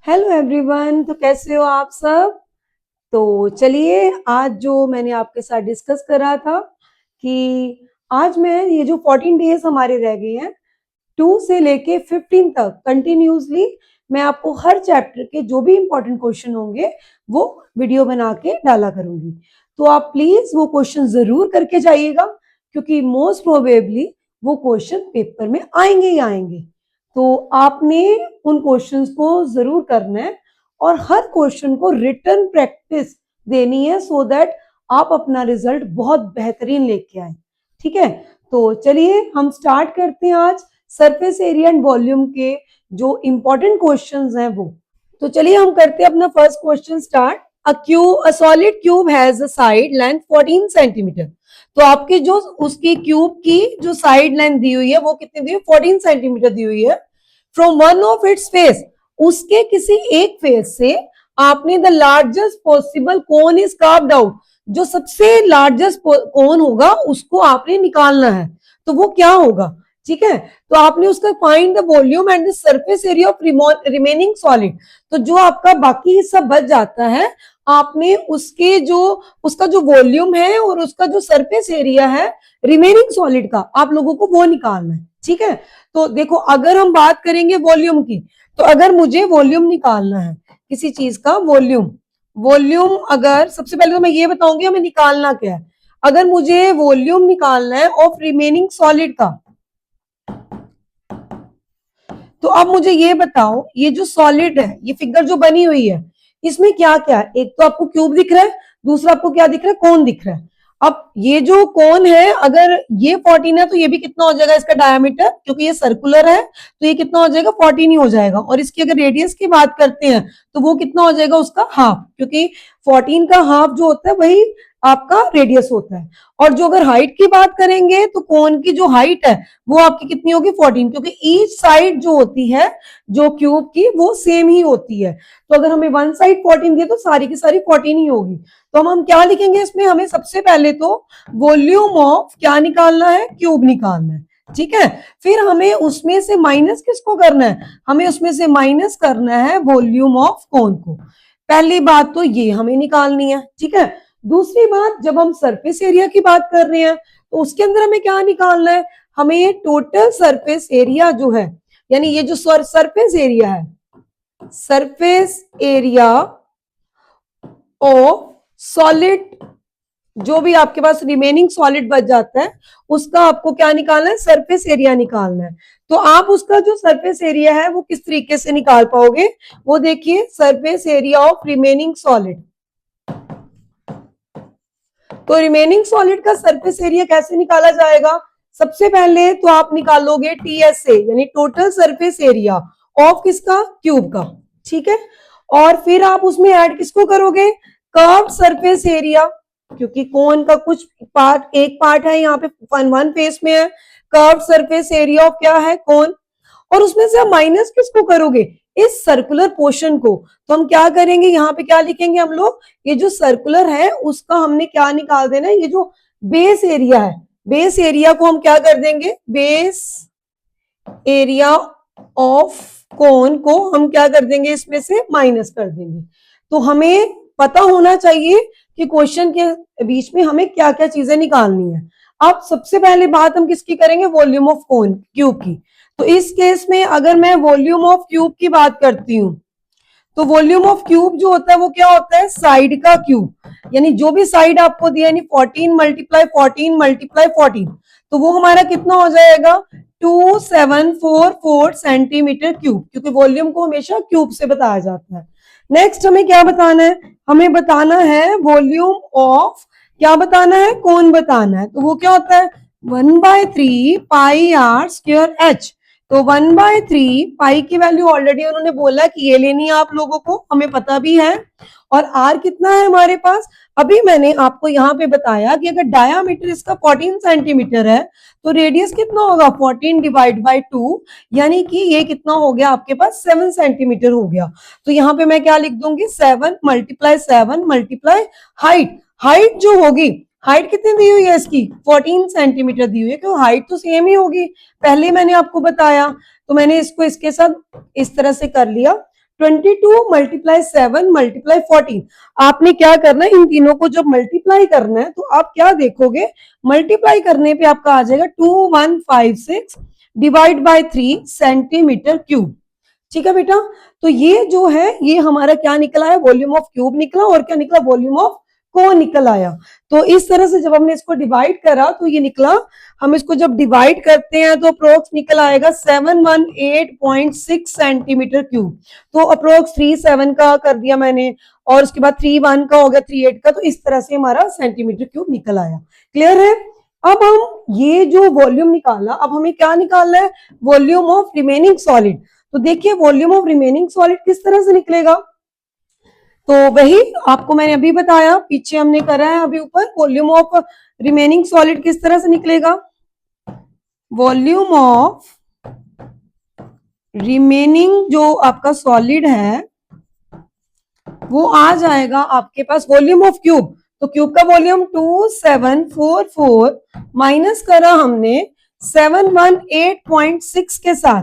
Hello everyone. तो कैसे हो आप सब। तो चलिए, आज जो मैंने आपके साथ डिस्कस करा था कि आज मैं ये जो 14 डेज हमारे रह गए हैं 2 से लेके 15 तक कंटिन्यूसली मैं आपको हर चैप्टर के जो भी इंपॉर्टेंट क्वेश्चन होंगे वो वीडियो बना के डाला करूंगी। तो आप प्लीज वो क्वेश्चन जरूर करके जाइएगा, क्योंकि मोस्ट प्रोबेबली वो क्वेश्चन पेपर में आएंगे ही आएंगे। तो आपने उन क्वेश्चंस को जरूर करना है और हर क्वेश्चन को रिटन प्रैक्टिस देनी है, सो दैट आप अपना रिजल्ट बहुत बेहतरीन लेके आए। ठीक है, तो चलिए हम स्टार्ट करते हैं आज सरफेस एरिया एंड वॉल्यूम के जो इंपॉर्टेंट क्वेश्चंस हैं वो। तो चलिए हम करते हैं अपना first question start. A solid cube has a side length 14 centimetre. तो आपकी जो उसकी क्यूब की जो साइड लेंथ दी हुई है वो कितनी दी हुई है, 14 सेंटीमीटर दी हुई है। From one of its face, उसके किसी एक फेस से आपने the largest possible cone is carved out, जो सबसे लार्जेस्ट कोन होगा उसको आपने निकालना है। तो वो क्या होगा, ठीक है। तो आपने उसका find the volume and the surface area of remaining solid. तो जो आपका बाकी हिस्सा बच जाता है, आपने उसका जो वॉल्यूम है और उसका जो सरफेस एरिया है रिमेनिंग सॉलिड का, आप लोगों को वो निकालना है। ठीक है, तो देखो अगर हम बात करेंगे वॉल्यूम की, तो अगर मुझे वॉल्यूम निकालना है किसी चीज का वॉल्यूम, अगर सबसे पहले तो मैं ये बताऊंगी हमें निकालना क्या है। अगर मुझे वॉल्यूम निकालना है ऑफ रिमेनिंग सॉलिड का, तो अब मुझे ये बताओ, ये जो सॉलिड है, ये फिगर जो बनी हुई है, इसमें क्या क्या है। एक तो आपको क्यूब दिख रहा है, दूसरा आपको क्या दिख रहा है, कोन दिख रहा है। अब ये जो कोन है, अगर ये 14 है तो ये भी कितना हो जाएगा इसका डायमीटर, क्योंकि ये सर्कुलर है तो ये कितना हो जाएगा, 14 ही हो जाएगा। और इसकी अगर रेडियस की बात करते हैं तो वो कितना हो जाएगा उसका हाफ, क्योंकि 14 का हाफ जो होता है वही आपका रेडियस होता है। और जो अगर हाइट की बात करेंगे तो कोन की जो हाइट है वो आपकी कितनी होगी, 14, क्योंकि ईच साइड जो होती है जो क्यूब की वो सेम ही होती है। तो अगर हमें वन साइड 14 दिए तो सारी की सारी 14 ही होगी। तो हम क्या लिखेंगे इसमें, हमें सबसे पहले तो वॉल्यूम ऑफ क्या निकालना है, क्यूब निकालना है। ठीक है, फिर हमें उसमें से माइनस किसको करना है, हमें उसमें से माइनस करना है वॉल्यूम ऑफ कोन को। पहली बात तो ये हमें निकालनी है। ठीक है, दूसरी बात, जब हम सरफेस एरिया की बात कर रहे हैं तो उसके अंदर हमें क्या निकालना है, हमें ये टोटल सरफेस एरिया जो है, यानी ये जो सरफेस एरिया है, सरफेस एरिया ऑफ सॉलिड, जो भी आपके पास रिमेनिंग सॉलिड बच जाता है उसका आपको क्या निकालना है, सरफेस एरिया निकालना है। तो आप उसका जो सरफेस एरिया है वो किस तरीके से निकाल पाओगे, वो देखिए, surface area of remaining solid. तो रिमेनिंग सॉलिड का सरफेस एरिया कैसे निकाला जाएगा, सबसे पहले तो आप निकालोगे टीएसए, यानी टोटल सरफेस एरिया ऑफ किसका, क्यूब का। ठीक है, और फिर आप उसमें ऐड किसको करोगे, कर्व्ड सरफेस एरिया, क्योंकि कोन का कुछ पार्ट, एक पार्ट है यहाँ पे वन फेस में है, कर्व्ड सरफेस एरिया ऑफ क्या है, कोन। और उसमें से आप माइनस किसको करोगे, इस सर्कुलर पोर्शन को। तो हम क्या करेंगे, यहाँ पे क्या लिखेंगे हम लोग, ये जो सर्कुलर है उसका हमने क्या निकाल देना है, ये जो बेस एरिया है, बेस एरिया को हम क्या कर देंगे, बेस एरिया ऑफ कोन को हम क्या कर देंगे, इसमें से माइनस कर देंगे। तो हमें पता होना चाहिए कि क्वेश्चन के बीच में हमें क्या क्या चीजें निकालनी है। अब सबसे पहले बात हम किसकी करेंगे, वॉल्यूम ऑफ कोन, क्यूब की। तो इस केस में अगर मैं वॉल्यूम ऑफ क्यूब की बात करती हूं, तो वॉल्यूम ऑफ क्यूब जो होता है वो क्या होता है, साइड का क्यूब, यानी जो भी साइड आपको दिया, यानी 14 मल्टीप्लाई 14 मल्टीप्लाई 14, तो वो हमारा कितना हो जाएगा, 2744 सेंटीमीटर क्यूब, क्योंकि वॉल्यूम को हमेशा क्यूब से बताया जाता है। नेक्स्ट हमें क्या बताना है, हमें बताना है वॉल्यूम ऑफ, क्या बताना है, कोन बताना है। तो वो क्या होता है, 1/3 पाई आर स्क्वायर एच। तो 1/3 पाई की वैल्यू ऑलरेडी उन्होंने बोला कि ये लेनी है आप लोगों को, हमें पता भी है। और आर कितना है हमारे पास, अभी मैंने आपको यहाँ पे बताया कि अगर डायामीटर इसका 14 सेंटीमीटर है तो रेडियस कितना होगा, 14 डिवाइड बाई 2, यानी कि ये कितना हो गया आपके पास, 7 सेंटीमीटर हो गया। तो यहाँ पे मैं क्या लिख दूंगी, 7 मल्टीप्लाई 7 मल्टीप्लाई हाइट। हाइट जो होगी, हाइट कितनी दी हुई है इसकी, 14 सेंटीमीटर दी हुई है, क्योंकि हाइट तो सेम ही होगी, पहले मैंने आपको बताया। तो मैंने इसको इसके साथ इस तरह से कर लिया, 22 मल्टीप्लाई 7 मल्टीप्लाई 14। आपने क्या करना है, इन तीनों को जब मल्टीप्लाई करना है तो आप क्या देखोगे, मल्टीप्लाई करने पे आपका आ जाएगा 2156 डिवाइड बाय 3 सेंटीमीटर क्यूब। ठीक है बेटा, तो ये जो है ये हमारा क्या निकला है, वॉल्यूम ऑफ क्यूब निकला, और क्या निकला, वॉल्यूम ऑफ कोन निकल आया। तो इस तरह से जब हमने इसको डिवाइड करा तो ये निकला, हम इसको जब डिवाइड करते हैं तो अप्रोक्स निकल आएगा 718.6 सेंटीमीटर क्यूब। तो अप्रोक्स 37 का कर दिया मैंने, और उसके बाद 31 का हो गया, 38 का, तो इस तरह से हमारा सेंटीमीटर क्यूब निकल आया। क्लियर है? अब हम ये जो वॉल्यूम निकाला, अब हमें क्या निकालना है, वॉल्यूम ऑफ रिमेनिंग सॉलिड। तो देखिए वॉल्यूम ऑफ रिमेनिंग सॉलिड किस तरह से निकलेगा, तो वही आपको मैंने अभी बताया, पीछे हमने करा है अभी ऊपर, वॉल्यूम ऑफ रिमेनिंग सॉलिड किस तरह से निकलेगा, वॉल्यूम ऑफ रिमेनिंग जो आपका सॉलिड है वो आ जाएगा आपके पास वॉल्यूम ऑफ क्यूब। तो क्यूब का वॉल्यूम 2744 माइनस करा हमने 718.6 के साथ,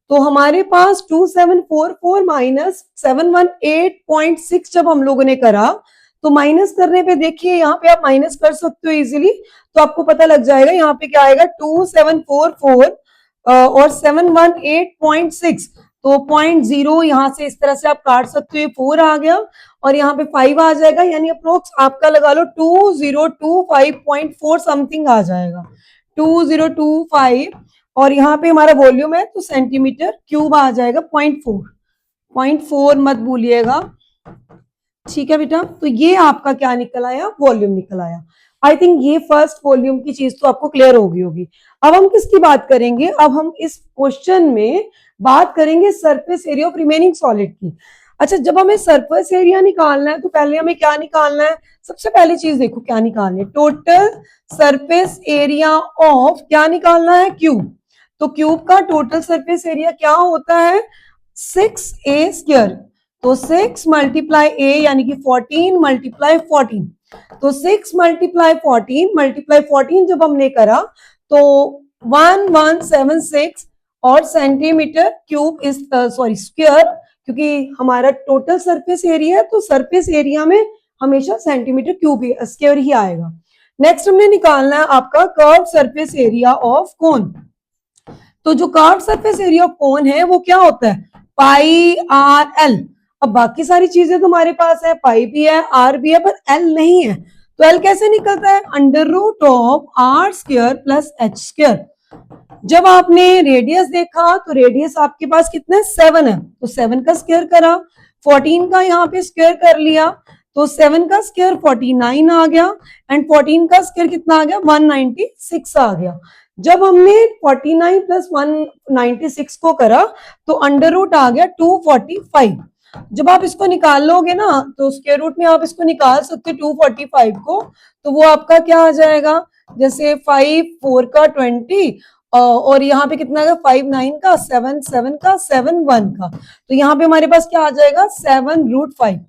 तो हमारे पास 2744 माइनस 718.6 जब हम लोगों ने करा तो माइनस करने पे देखिए यहाँ पे आप माइनस कर सकते हो इजीली, तो आपको पता लग जाएगा यहाँ पे क्या आएगा 2744 और 718.6, तो 0.0 यहाँ से इस तरह से आप काट सकते हो, 4 आ गया और यहाँ पे 5 आ जाएगा, यानी अप्रोक्स आपका लगा लो 2025.4 समथिंग आ जाएगा, 2025, और यहाँ पे हमारा वॉल्यूम है तो सेंटीमीटर क्यूब आ जाएगा 0.4 मत भूलिएगा। ठीक है बेटा, तो ये आपका क्या निकल आया, वॉल्यूम निकल आया। आई थिंक ये फर्स्ट वॉल्यूम की चीज तो आपको क्लियर हो गई होगी। अब हम किसकी बात करेंगे, अब हम इस क्वेश्चन में बात करेंगे surface area of remaining solid की। अच्छा, जब हमें सरफेस एरिया निकालना है तो पहले हमें क्या निकालना है, सबसे पहली चीज देखो क्या निकालनी है, टोटल सरफेस एरिया ऑफ, क्या निकालना है, क्यूब। तो क्यूब का टोटल सरफेस एरिया क्या होता है, 6a स्क्वायर, तो 6 मल्टीप्लाई a यानी कि 14 मल्टीप्लाई 14, तो 6 मल्टीप्लाई 14 जब हमने करा तो 1176 और सेंटीमीटर क्यूब इस सॉरी स्क्वायर, क्योंकि हमारा टोटल सरफेस एरिया है तो सरफेस एरिया में हमेशा सेंटीमीटर क्यूब ही स्क्वायर ही आएगा। नेक्स्ट हमने निकालना है आपका curve surface area of cone. तो जो कर्व सरफेस एरिया ऑफ कोन है वो क्या होता है, पाई आर एल। अब बाकी सारी चीजें तुम्हारे पास है, पाई भी है, आर भी है, पर एल नहीं है, तो एल कैसे निकलता है, under root of are square plus H square. जब आपने रेडियस देखा तो रेडियस आपके पास कितना है, 7 है, तो 7 का स्क्वायर करा, 14 का यहाँ पे स्क्वायर कर लिया, तो 7 का स्क्वायर 49 आ गया, एंड 14 का स्क्वायर कितना आ गया, 196 आ गया। जब हमने 49 प्लस 196 को करा तो अंडर रूट आ गया 245। जब आप इसको निकाल लोगे ना तो स्क्वायर रूट में आप इसको निकाल सकते 245 को, तो वो आपका क्या आ जाएगा, जैसे 5 4 का 20 और यहाँ पे कितना है 5 9 का 7 7 का 7 1 का, तो यहाँ पे हमारे पास क्या आ जाएगा 7√5।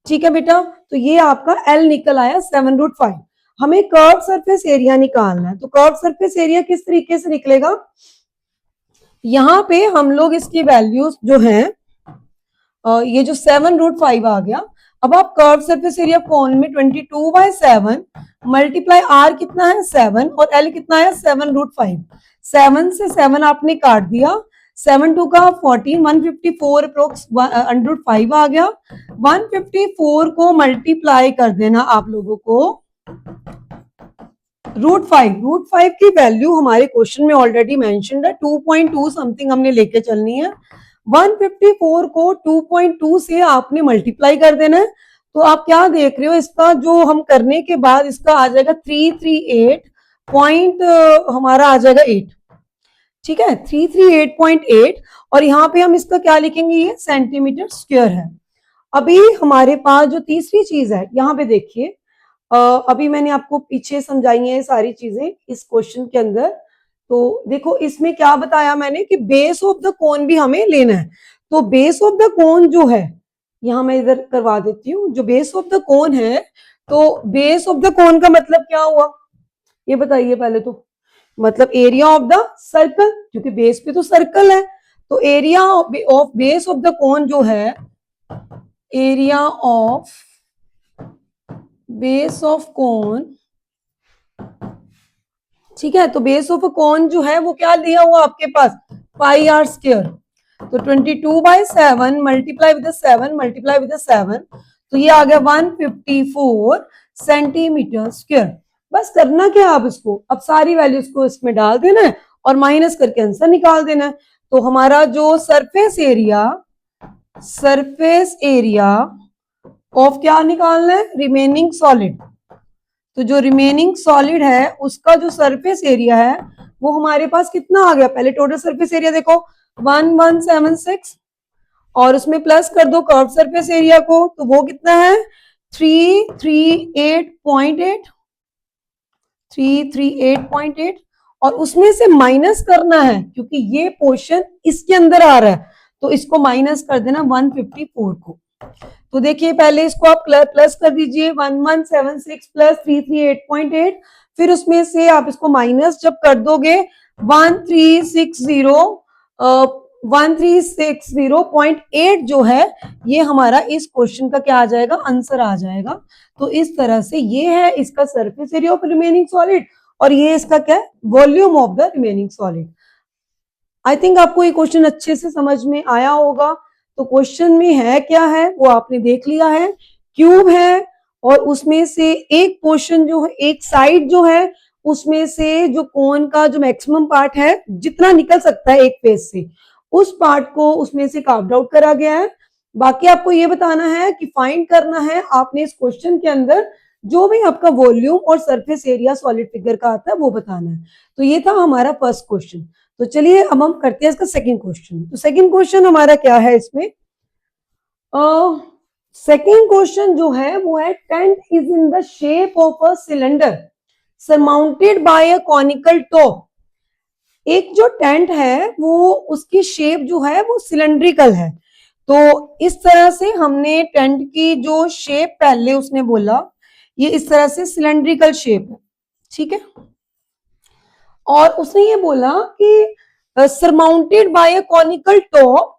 ठीक है बेटा, तो ये आपका एल निकल आया 7√5। हमें कर्व सरफेस एरिया निकालना है, तो कर्व सरफेस एरिया किस तरीके से निकलेगा, यहाँ पे हम लोग इसकी वैल्यूज जो है ये जो 7√5 आ गया, अब आप कर्व सरफेस एरिया कोन में 22/7 मल्टीप्लाई आर कितना है 7 और एल कितना है 7√5, 7 से 7 आपने काट दिया, 7 2 का 14, 154 अप्रोक्स √5 आ गया, 154 को मल्टीप्लाई कर देना आप लोगों को √5 की वैल्यू हमारे क्वेश्चन में ऑलरेडी मेंशन्ड है, 2.2 समथिंग हमने लेके चलनी है। 154 को 2.2 से आपने मल्टीप्लाई कर देना है, तो आप क्या देख रहे हो, इसका जो हम करने के बाद इसका आ जाएगा 338 पॉइंट हमारा आ जाएगा 8। ठीक है, 338.8, और यहाँ पे हम इसका क्या लिखेंगे, ये सेंटीमीटर स्क्वायर है। अभी हमारे पास जो तीसरी चीज है, यहाँ पे देखिए अभी मैंने आपको पीछे समझाई है सारी चीजें इस क्वेश्चन के अंदर, तो देखो इसमें क्या बताया मैंने कि बेस ऑफ द कोन भी हमें लेना है। तो बेस ऑफ द कोन जो है, यहां मैं इधर करवा देती हूँ, जो बेस ऑफ द कोन है, तो बेस ऑफ द कोन का मतलब क्या हुआ, ये बताइए पहले तो, मतलब एरिया ऑफ द सर्कल, क्योंकि बेस पे तो सर्कल है, तो area of base of the cone जो है, area of base of cone, ठीक है, तो बेस ऑफ अ कोन जो है वो क्या दिया हुआ आपके पास, पाई आर स्क्वायर। तो 22/7 मल्टीप्लाई विद 7 मल्टीप्लाई विद 7, तो ये आ गया 154 सेंटीमीटर स्क्वायर। बस करना क्या है, आप इसको अब सारी वैल्यूज को इसमें डाल देना है और माइनस करके आंसर निकाल देना है। तो हमारा जो सरफेस एरिया ऑफ क्या निकालना है, रिमेनिंग सॉलिड। तो जो रिमेनिंग सॉलिड है उसका जो सरफेस एरिया है वो हमारे पास कितना आ गया, पहले टोटल सरफेस एरिया देखो 1176, और उसमें प्लस कर दो कर्व सरफेस एरिया को, तो वो कितना है 338.8, 338.8, और उसमें से माइनस करना है क्योंकि ये पोर्शन इसके अंदर आ रहा है, तो इसको माइनस कर देना 154 को। तो देखिए पहले इसको आप प्लस कर दीजिए 1176 प्लस 338.8, फिर उसमें से आप इसको माइनस जब कर दोगे 1360.8 जो है ये हमारा इस क्वेश्चन का क्या आ जाएगा, आंसर आ जाएगा। तो इस तरह से ये है इसका surface area of remaining solid और ये इसका क्या है, volume of the remaining solid. I think आपको ये क्वेश्चन अच्छे से समझ में आया होगा। तो क्वेश्चन में है क्या है वो आपने देख लिया है, क्यूब है और उसमें से एक पोर्शन जो है, एक साइड जो है उसमें से जो कोन का जो मैक्सिमम पार्ट है जितना निकल सकता है एक फेस से, उस पार्ट को उसमें से कार्व्ड आउट करा गया है। बाकी आपको ये बताना है कि फाइंड करना है आपने इस क्वेश्चन के अंदर जो भी आपका वॉल्यूम और सरफेस एरिया सॉलिड फिगर का आता है वो बताना है। तो ये था हमारा फर्स्ट क्वेश्चन। तो चलिए अब हम करते हैं इसका सेकंड क्वेश्चन। तो सेकंड क्वेश्चन हमारा क्या है इसमें, सेकंड क्वेश्चन जो है वो है tent is in the shape of a cylinder surmounted by a conical top. एक जो टेंट है वो उसकी शेप जो है वो सिलेंड्रिकल है। तो इस तरह से हमने टेंट की जो शेप पहले उसने बोला ये इस तरह से सिलेंड्रिकल शेप है, ठीक है, और उसने ये बोला कि surmounted by a conical top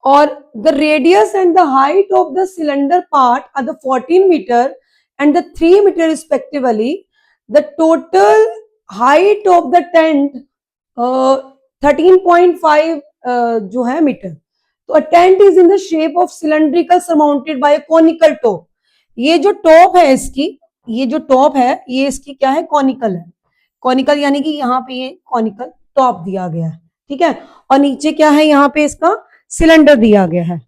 और the radius and the height of the cylinder part are the 14 meter and the 3 meter respectively. The total height of the tent 13.5 जो है मीटर। तो a tent is in the shape of cylindrical surmounted by a conical top. ये जो top है इसकी, ये जो top है ये इसकी क्या है, कॉनिकल है। कॉनिकल यानी कि यहाँ पे ये कॉनिकल टॉप दिया गया है, ठीक है, और नीचे क्या है, यहाँ पे इसका सिलेंडर दिया गया है।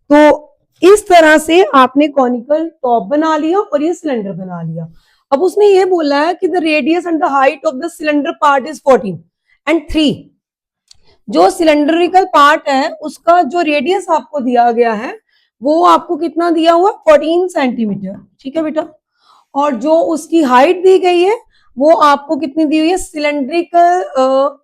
तो इस तरह से आपने कॉनिकल टॉप बना लिया और ये सिलेंडर बना लिया। अब उसने ये बोला है कि the radius and the height of the cylinder part is 14 and 3। जो सिलेंड्रिकल पार्ट है उसका जो रेडियस आपको दिया गया है वो आपको कितना दिया हुआ, 14 सेंटीमीटर, ठीक है बेटा, और जो उसकी हाइट दी गई है वो आपको कितनी दी हुई है, cylindrical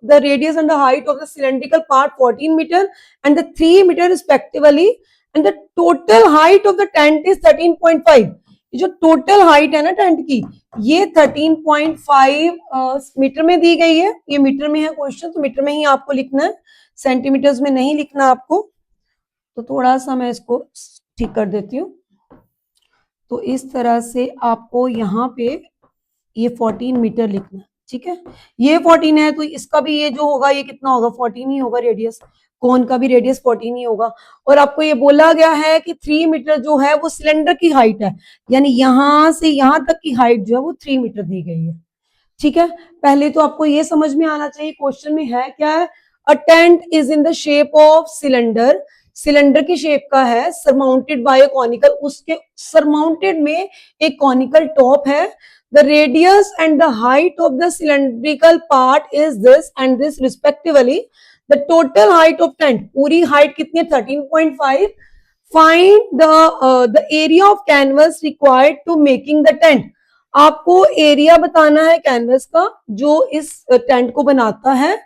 the radius and the height of the cylindrical part 14 metre and the 3 metre respectively and the total height of the tent is 13.5। जो टोटल हाइट है ना टेंट की ये 13.5 मीटर में दी गई है। ये मीटर में है क्वेश्चन तो मीटर में ही आपको लिखना है, सेंटीमीटर्स में नहीं लिखना आपको। तो थोड़ा सा मैं इसको ठीक कर देती हूँ। तो इस तरह से आपको यहाँ पे ये 14 मीटर लिखना है, ठीक है, ये 14 है तो इसका भी ये जो होगा ये कितना होगा, 14 ही होगा रेडियस, कोन का भी रेडियस 14 ही होगा। और आपको ये बोला गया है कि 3 मीटर जो है वो सिलेंडर की हाइट है, यानी यहां से यहां तक की हाइट जो है वो 3 मीटर दी गई है, ठीक है। पहले तो आपको ये समझ में आना चाहिए क्वेश्चन में है क्या है, a tent is in the shape of cylinder, cylinder की शेप का है, सरमाउंटेड बाय अ कॉनिकल, उसके सरमाउंटेड में एक कॉनिकल टॉप है। The radius and the height of the cylindrical part is this and this respectively. The total height of tent, पूरी height कितनी है 13.5. Find the area of canvas required to making the tent. आपको area बताना है canvas का जो इस tent को बनाता है,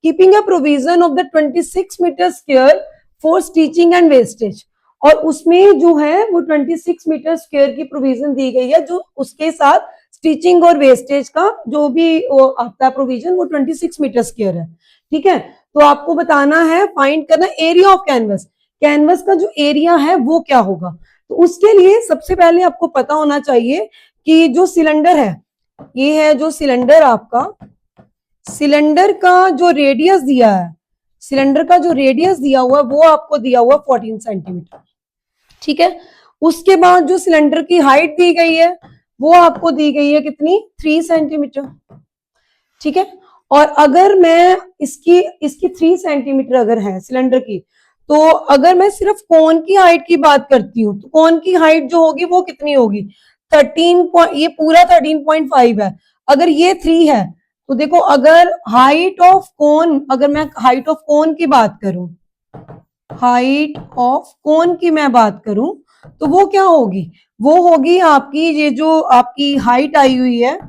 keeping a provision of the 26 metre square for stitching and wastage, और उसमें जो है वो 26 मीटर स्क्वायर की प्रोविजन दी गई है, जो उसके साथ स्टिचिंग और वेस्टेज का जो भी आता है प्रोविजन वो 26 मीटर स्क्वायर है, ठीक है। तो आपको बताना है, फाइंड करना एरिया ऑफ कैनवस, कैनवस का जो एरिया है वो क्या होगा। तो उसके लिए सबसे पहले आपको पता होना चाहिए कि जो सिलेंडर है, ये है जो सिलेंडर आपका, सिलेंडर का जो रेडियस दिया है, सिलेंडर का जो रेडियस दिया हुआ है वो आपको दिया हुआ 14 सेंटीमीटर। ठीक है। उसके बाद जो सिलेंडर की हाइट दी गई है वो आपको दी गई है कितनी, 3 सेंटीमीटर। ठीक है। और अगर मैं इसकी इसकी 3 सेंटीमीटर अगर है सिलेंडर की, तो अगर मैं सिर्फ कोन की हाइट की बात करती हूँ तो कोन की हाइट जो होगी वो कितनी होगी, 13, ये पूरा 13.5 है। अगर ये 3 है तो देखो, अगर हाइट ऑफ कोन, अगर मैं हाइट ऑफ कोन की बात करूं, हाइट ऑफ कोन की मैं बात करूं, तो वो क्या होगी, वो होगी आपकी, ये जो आपकी हाइट आई हुई है,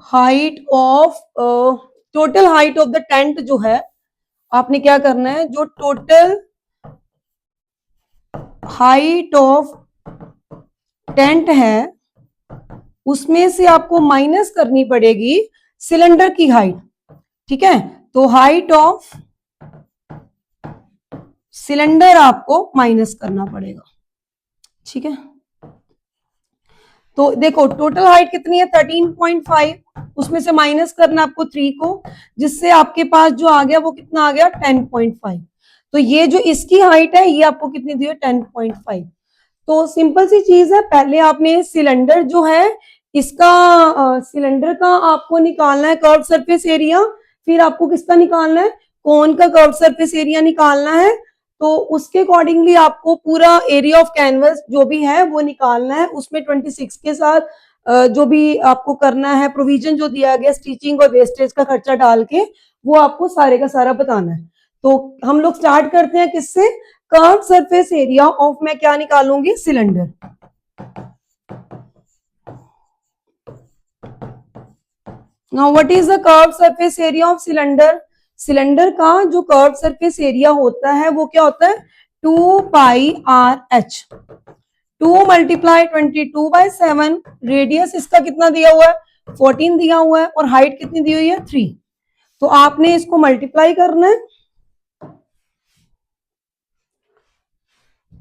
height of, total height of the tent जो है, आपने क्या करना है, जो टोटल हाइट ऑफ टेंट है उसमें से आपको माइनस करनी पड़ेगी सिलेंडर की हाइट। ठीक है। तो हाइट ऑफ सिलेंडर आपको माइनस करना पड़ेगा। ठीक है। तो देखो टोटल हाइट कितनी है, 13.5, उसमें से माइनस करना आपको 3 को, जिससे आपके पास जो आ गया वो कितना आ गया, 10.5। तो ये जो इसकी हाइट है ये आपको कितनी दी है, 10.5। तो सिंपल सी चीज है, पहले आपने सिलेंडर जो है इसका, सिलेंडर का आपको निकालना है कर्व सरफेस एरिया, फिर आपको किसका निकालना है, कोन का कर्व सरफेस एरिया निकालना है। तो उसके अकॉर्डिंगली आपको पूरा एरिया ऑफ कैनवस जो भी है वो निकालना है, उसमें 26 के साथ जो भी आपको करना है, प्रोविजन जो दिया गया स्टिचिंग और वेस्टेज का खर्चा डाल के, वो आपको सारे का सारा बताना है। तो हम लोग स्टार्ट करते हैं किससे, कर्व सरफेस एरिया ऑफ, मैं क्या निकालूंगी, cylinder. Now what is the curve surface area of cylinder, cylinder का जो कर्व सरफेस एरिया होता है वो क्या होता है, 2 पाई आर एच, 2 मल्टीप्लाई 22/7, रेडियस इसका कितना दिया हुआ है, 14 दिया हुआ है, और हाइट कितनी दी हुई है, 3। तो आपने इसको मल्टीप्लाई करना है,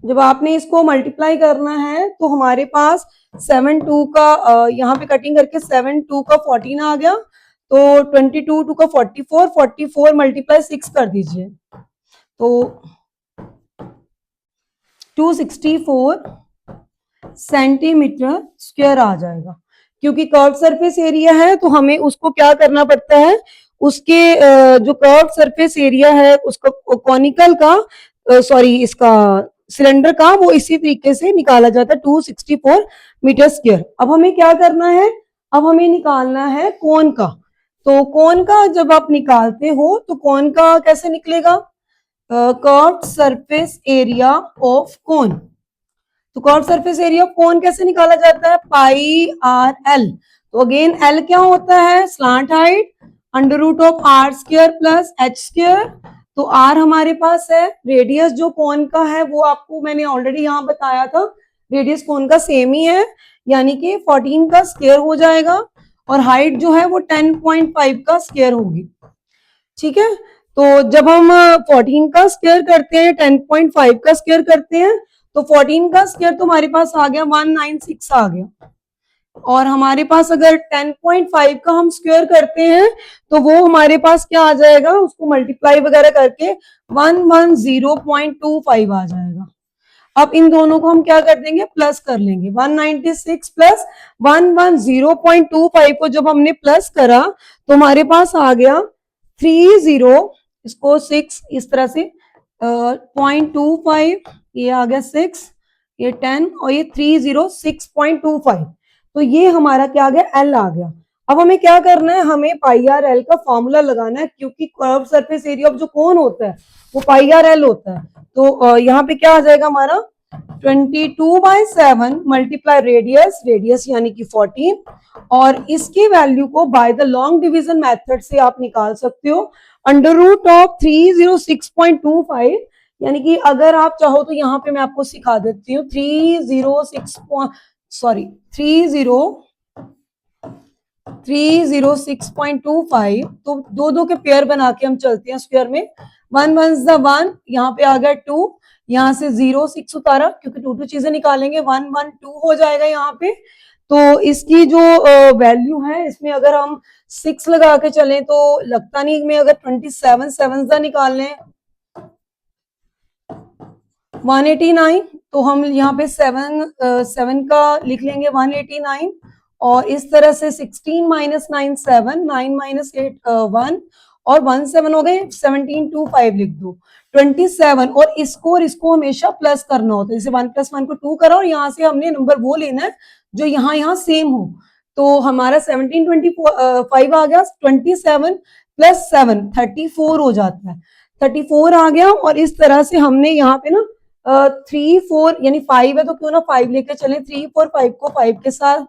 जब आपने इसको मल्टीप्लाई करना है तो हमारे पास 7 2 का, यहाँ पे कटिंग करके 7 2 का 14 आ गया, तो 22 2 का 44, 44 मल्टीप्लाई 6 कर दीजिए, तो 264 सेंटीमीटर स्क्वायर आ जाएगा। क्योंकि कर्व सरफेस एरिया है तो हमें उसको क्या करना पड़ता है, उसके जो कर्व सरफेस एरिया है उसका कॉनिकल का, सॉरी इसका सिलेंडर का, वो इसी तरीके से निकाला जाता है, 264 मीटर स्क्वायर। अब हमें क्या करना है, अब हमें निकालना है कोन का। तो कोन का जब आप निकालते हो तो कोन का कैसे निकलेगा, curve surface area of cone. तो curve surface area of cone कैसे निकाला जाता है, पाई आर एल। तो अगेन एल क्या होता है, slant height, under root of are square plus H square. तो आर हमारे पास है, रेडियस जो कोन का है वो आपको मैंने ऑलरेडी यहाँ बताया था, रेडियस कोन का सेम ही है, यानी कि 14 का स्क्वायर हो जाएगा, और हाइट जो है वो 10.5 का स्क्वायर होगी। ठीक है। तो जब हम 14 का स्क्वायर करते हैं, 10.5 का स्क्वायर करते हैं, तो 14 का स्क्वायर तो हमारे पास आ गया 196 आ गया, और हमारे पास अगर 10.5 का हम स्क्वायर करते हैं तो वो हमारे पास क्या आ जाएगा, उसको मल्टीप्लाई वगैरह करके 110.25 आ जाएगा। अब इन दोनों को हम क्या कर देंगे, प्लस कर लेंगे, 196 प्लस 110.25 को जब हमने प्लस करा तो हमारे पास आ गया 30, इसको 6 इस तरह से, 0.25, ये आ गया 6, ये 10, और ये 306.25। तो ये हमारा क्या आ गया, एल आ गया। अब हमें क्या करना है, हमें पाई आर एल का फॉर्मूला लगाना है, क्योंकि कर्व सरफेस एरिया ऑफ जो कोन होता है वो पाई आर एल होता है। तो यहाँ पे क्या आ जाएगा हमारा, 22/7 मल्टीप्लाई रेडियस, रेडियस यानी कि 14, और इसकी वैल्यू को by the long division method से आप निकाल सकते हो, अंडर रूट ऑफ 306.25, यानी कि अगर आप चाहो तो यहाँ पे मैं आपको सिखा देती हूँ, 306 306.25, तो दो दो के पेयर बना के हम चलते हैं स्क्वायर में। 1 1 द 1, यहाँ पे आ गया 2, यहाँ से 0 6 उतारा क्योंकि 2 2 चीजें निकालेंगे, 1 1 2 हो जाएगा यहाँ पे। तो इसकी जो वैल्यू है, इसमें अगर हम 6 लगा के चलें तो लगता नहीं, में अगर 27 7 दा निकाल लें 189, तो हम यहाँ पे 7 का लिख लेंगे 189, और इस तरह से 16 माइनस 9 7, 9 माइनस 8 1, और 1 7 हो गए, 17 2 5 लिख दो 27, और इसको हमेशा प्लस करना होता है, जैसे 1 + 1 को 2 करा, और यहाँ से हमने नंबर वो लेना है जो यहाँ सेम हो। तो हमारा 17 25 आ गया, 27 + 7 34 हो जाता है, 34 आ गया। और इस तरह से हमने यहाँ पे ना 3 4 यानी 5 है तो क्यों ना 5 लेके चले, 3 4 5 को 5 के साथ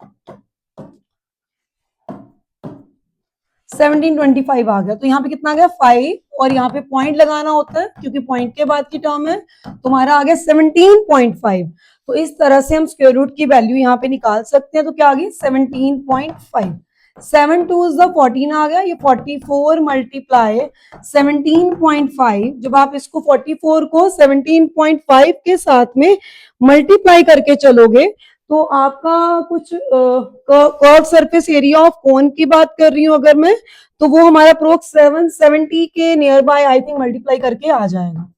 1725 आ गया। तो यहाँ पे कितना आ गया 5, और यहाँ पे पॉइंट लगाना होता है क्योंकि पॉइंट के बाद की टर्म है, तुम्हारा आ गया 17.5। तो इस तरह से हम स्क्वायर रूट की वैल्यू यहाँ पे निकाल सकते हैं। तो क्या आ गई 17.5, 7 2 = 14 आ गया, ये 44 मल्टीप्लाई 17.5। जब आप इसको 44 को 17.5 के साथ में मल्टीप्लाई करके चलोगे तो आपका कुछ कर्व सरफेस एरिया ऑफ कोन की बात कर रही हूं अगर मैं, तो वो हमारा अप्रोक्स 770 के near by I think multiply करके आ जाएगा।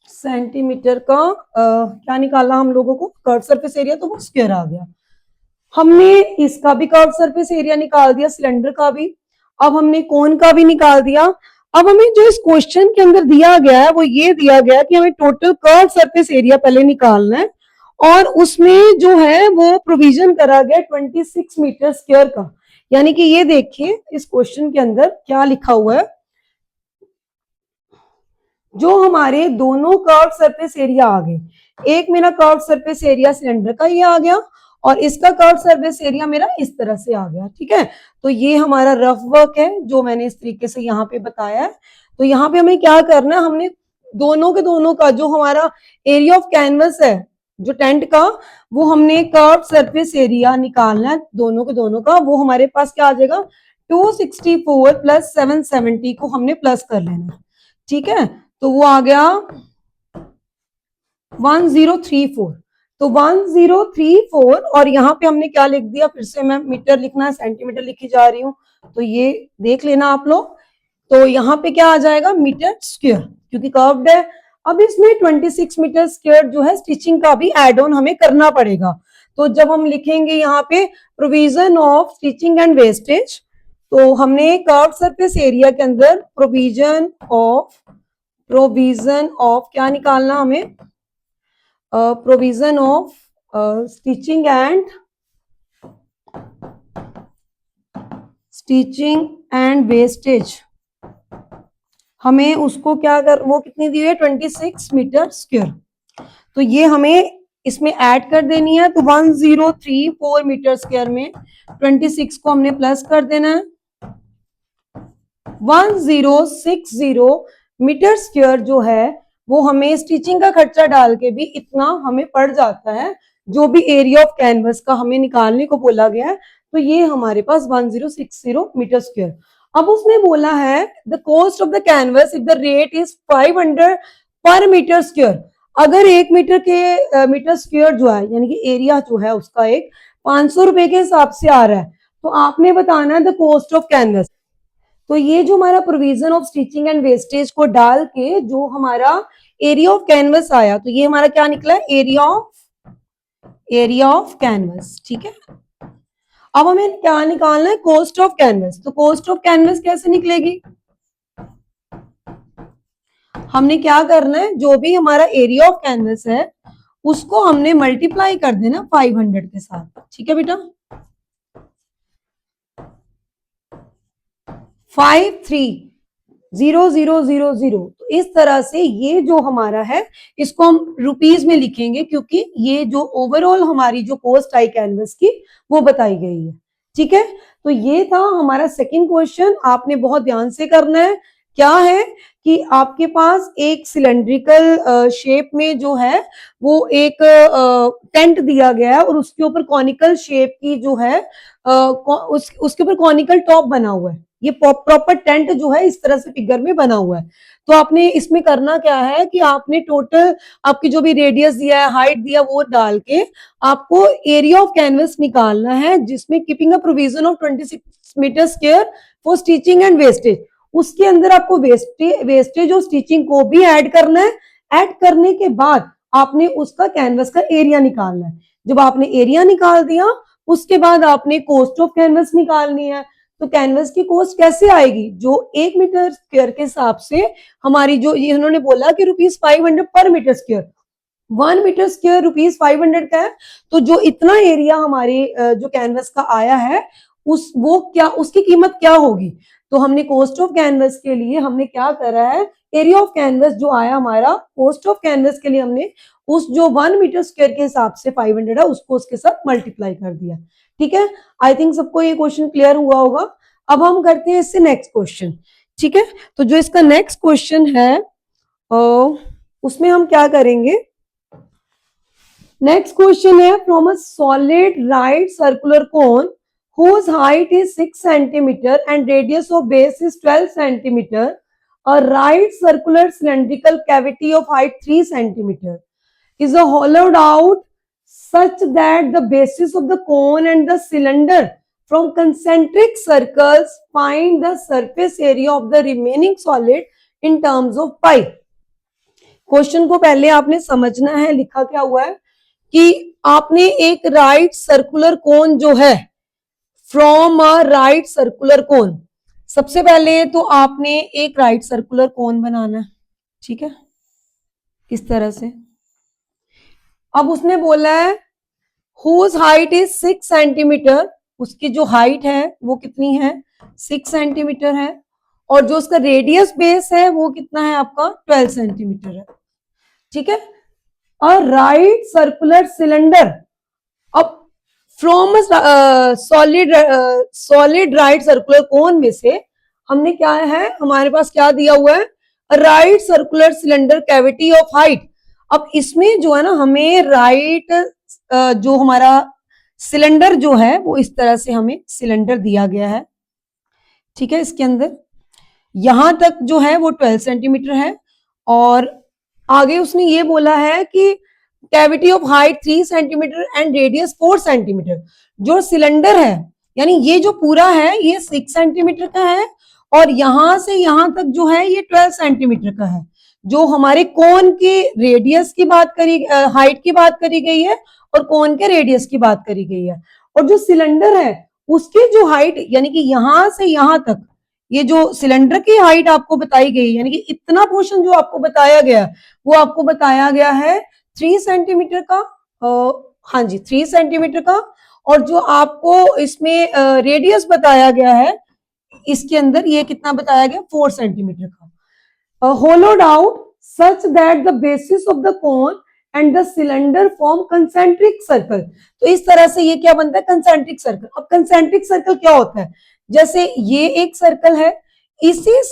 सेंटीमीटर का क्या निकालना हम लोगों को, कर्व सरफेस एरिया, तो वो स्क्वायर आ गया। हमने इसका भी कर्व सरफेस एरिया निकाल दिया, सिलेंडर का भी, अब हमने कोन का भी निकाल दिया। अब हमें जो इस क्वेश्चन के अंदर दिया गया है वो ये दिया गया कि हमें टोटल कर्व सरफेस एरिया पहले निकालना है, और उसमें जो है वो प्रोविजन करा गया 26 मीटर स्क्वायर का। यानी कि ये देखिए इस क्वेश्चन के अंदर क्या लिखा हुआ है, जो हमारे दोनों कर्व सरफेस एरिया आ गए, एक मेरा कर्व सरफेस एरिया सिलेंडर का ये आ गया, और इसका कर्व सरफेस एरिया मेरा इस तरह से आ गया, ठीक है। तो ये हमारा रफ वर्क है जो मैंने इस तरीके से यहाँ पे बताया है। तो यहाँ पे हमें क्या करना है, हमने दोनों के दोनों का जो हमारा एरिया ऑफ कैनवस है जो टेंट का, वो हमने कर्व सरफेस एरिया निकालना है दोनों के दोनों का। वो हमारे पास क्या आ जाएगा 264 + 770 को हमने प्लस कर लेना, ठीक है। तो वो आ गया 1034। तो 1034, और यहाँ पे हमने क्या लिख दिया, फिर से मैं मीटर लिखना है, सेंटीमीटर लिखी जा रही हूँ, तो ये देख लेना आप लोग। तो यहाँ पे क्या आ जाएगा मीटर स्क्वायर, क्योंकि कर्व्ड है। अब इसमें 26 मीटर स्क्वायर जो है स्टिचिंग का भी एड ऑन हमें करना पड़ेगा। तो जब हम लिखेंगे यहाँ पे provision of stitching and wastage, तो हमने कर्व सरफेस एरिया के अंदर प्रोविजन ऑफ क्या निकालना हमें, provision of stitching and wastage, हमें उसको क्या कर, वो कितनी दी है 26 मीटर स्क्वायर। तो ये हमें इसमें ऐड कर देनी है। तो 1034 मीटर स्क्वायर में 26 को हमने प्लस कर देना है। 1060 मीटर स्क्वायर जो है वो हमें स्टिचिंग का खर्चा डाल के भी इतना हमें पड़ जाता है, जो भी एरिया ऑफ कैनवस का हमें निकालने को बोला गया है। तो ये हमारे पास 1060 मीटर स्क्वायर। अब उसने बोला है the cost of the canvas if the rate is 500 पर मीटर स्क्वायर। अगर 1 मीटर के मीटर स्क्वायर जो है यानी कि एरिया जो है उसका एक 500 रुपए के हिसाब से आ रहा है, तो आपने बताना है द कॉस्ट ऑफ कैनवस। तो ये जो हमारा provision of stitching and wastage को डाल के जो हमारा एरिया ऑफ कैनवस आया, तो ये हमारा क्या निकला है एरिया ऑफ कैनवस, ठीक है। अब हमें क्या निकालना है कॉस्ट ऑफ कैनवस। तो कॉस्ट ऑफ कैनवस कैसे निकलेगी, हमने क्या करना है, जो भी हमारा एरिया ऑफ कैनवस है उसको हमने मल्टीप्लाई कर देना 500 के साथ, ठीक है बेटा। 530000। तो इस तरह से ये जो हमारा है इसको हम रुपीज में लिखेंगे, क्योंकि ये जो ओवरऑल हमारी जो कॉस्ट आई कैनवस की वो बताई गई है, ठीक है। तो ये था हमारा सेकंड क्वेश्चन, आपने बहुत ध्यान से करना है। क्या है कि आपके पास एक सिलेंड्रिकल शेप में जो है वो एक टेंट दिया गया है और उसके ऊपर कॉनिकल शेप की जो है उसके ऊपर कॉनिकल टॉप बना हुआ है। ये प्रॉपर टेंट जो है इस तरह से फिगर में बना हुआ है। तो आपने इसमें करना क्या है कि आपने टोटल आपकी जो भी रेडियस दिया है, हाइट दिया, वो डाल के आपको एरिया ऑफ कैनवस निकालना है, जिसमें keeping a provision of 26 metre square for stitching and wastage. उसके अंदर आपको वेस्टेज और स्टिचिंग को भी ऐड करना है। ऐड करने के बाद आपने उसका कैनवस का एरिया निकालना है। जब आपने एरिया निकाल दिया, उसके बाद आपने कॉस्ट ऑफ कैनवस निकालनी है। तो कैनवस की कॉस्ट कैसे आएगी? जो 1 मीटर स्क्वायर के हिसाब से हमारी जो ये उन्होंने बोला कि ₹500 पर मीटर स्क्वायर, 1 मीटर स्क्वायर ₹500 का है। तो जो इतना एरिया हमारे जो कैनवस का आया है वो क्या, उसकी कीमत क्या होगी? तो हमने कॉस्ट ऑफ कैनवस के लिए हमने क्या करा है, एरिया ऑफ कैनवस जो आया हमारा, कॉस्ट ऑफ कैनवस के लिए हमने उस जो 1 मीटर स्क्वायर के हिसाब से 500 है उसको उसके साथ मल्टीप्लाई कर दिया। ठीक है, आई थिंक सबको ये क्वेश्चन क्लियर हुआ होगा। अब हम करते हैं इससे नेक्स्ट क्वेश्चन। ठीक है, तो जो इसका नेक्स्ट क्वेश्चन है उसमें हम क्या करेंगे, नेक्स्ट क्वेश्चन है from a solid right circular cone whose height is 6 centimeter and radius of base is 12 centimeter, a right circular cylindrical cavity of height 3 centimeter is hollowed out such that the bases of the cone and the cylinder from concentric circles find the surface area of the remaining solid in terms of pi। Question को पहले आपने समझना है, लिखा क्या हुआ है कि आपने एक राइट सर्कुलर कोन जो है, from a right circular cone, सबसे पहले तो आपने एक राइट सर्कुलर कोन बनाना है। ठीक है, इस तरह से। अब उसने बोला है हुज हाइट इज 6 सेंटीमीटर, उसकी जो हाइट है वो कितनी है, 6 सेंटीमीटर है, और जो उसका रेडियस बेस है वो कितना है आपका, 12 सेंटीमीटर है। ठीक है, और राइट सर्कुलर सिलेंडर, अब from solid right circular cone में से हमने क्या है, हमारे पास क्या दिया हुआ है, right circular cylinder cavity of height. अब इसमें जो है ना, हमें राइट जो हमारा सिलेंडर जो है वो इस तरह से हमें सिलेंडर दिया गया है। ठीक है, इसके अंदर यहां तक जो है वो 12 सेंटीमीटर है, और आगे उसने ये बोला है कि cavity of height 3 centimetre and radius 4 centimetre. जो सिलेंडर है, यानी ये जो पूरा है ये 6 सेंटीमीटर का है, और यहां से यहां तक जो है ये 12 सेंटीमीटर का है। जो हमारे कोन की रेडियस की बात करी, हाइट की बात करी गई है, और कोन के रेडियस की बात करी गई है। और जो सिलेंडर है उसकी जो हाइट, यानी कि यहां से यहां तक, ये जो सिलेंडर की हाइट आपको बताई गई, यानी कि इतना पोर्शन जो आपको बताया गया वो आपको बताया गया है 3 सेंटीमीटर का, हाँ जी 3 सेंटीमीटर का। और जो आपको इसमें रेडियस बताया गया है इसके अंदर, ये कितना बताया गया, 4 सेंटीमीटर का। होलोड out such that the basis of the cone and the cylinder form concentric circle. तो इस तरह से ये क्या बनता है, कंसेंट्रिक सर्कल। अब कंसेंट्रिक सर्कल क्या होता है, जैसे ये एक सर्कल है, इसी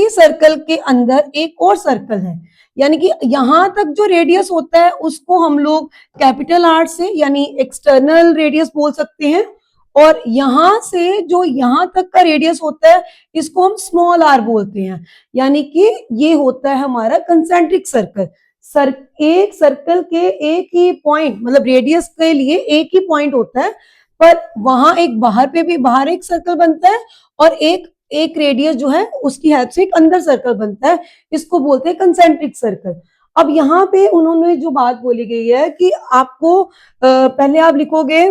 सर्कल के अंदर एक और सर्कल है, यानी कि यहां तक जो रेडियस होता है उसको हम लोग कैपिटल आर से यानी एक्सटर्नल रेडियस बोल सकते हैं, और यहां से जो यहां तक का रेडियस होता है इसको हम स्मॉल आर बोलते हैं। यानी कि ये होता है हमारा कंसेंट्रिक सर्कल। एक सर्कल के एक ही पॉइंट, मतलब रेडियस के लिए एक ही पॉइंट होता है, पर वहां एक बाहर एक सर्कल बनता है, और एक रेडियस जो है उसकी हेल्प से एक अंदर सर्कल बनता है, इसको बोलते हैं कंसेंट्रिक सर्कल। अब यहाँ पे उन्होंने जो बात बोली गई है कि आपको पहले आप लिखोगे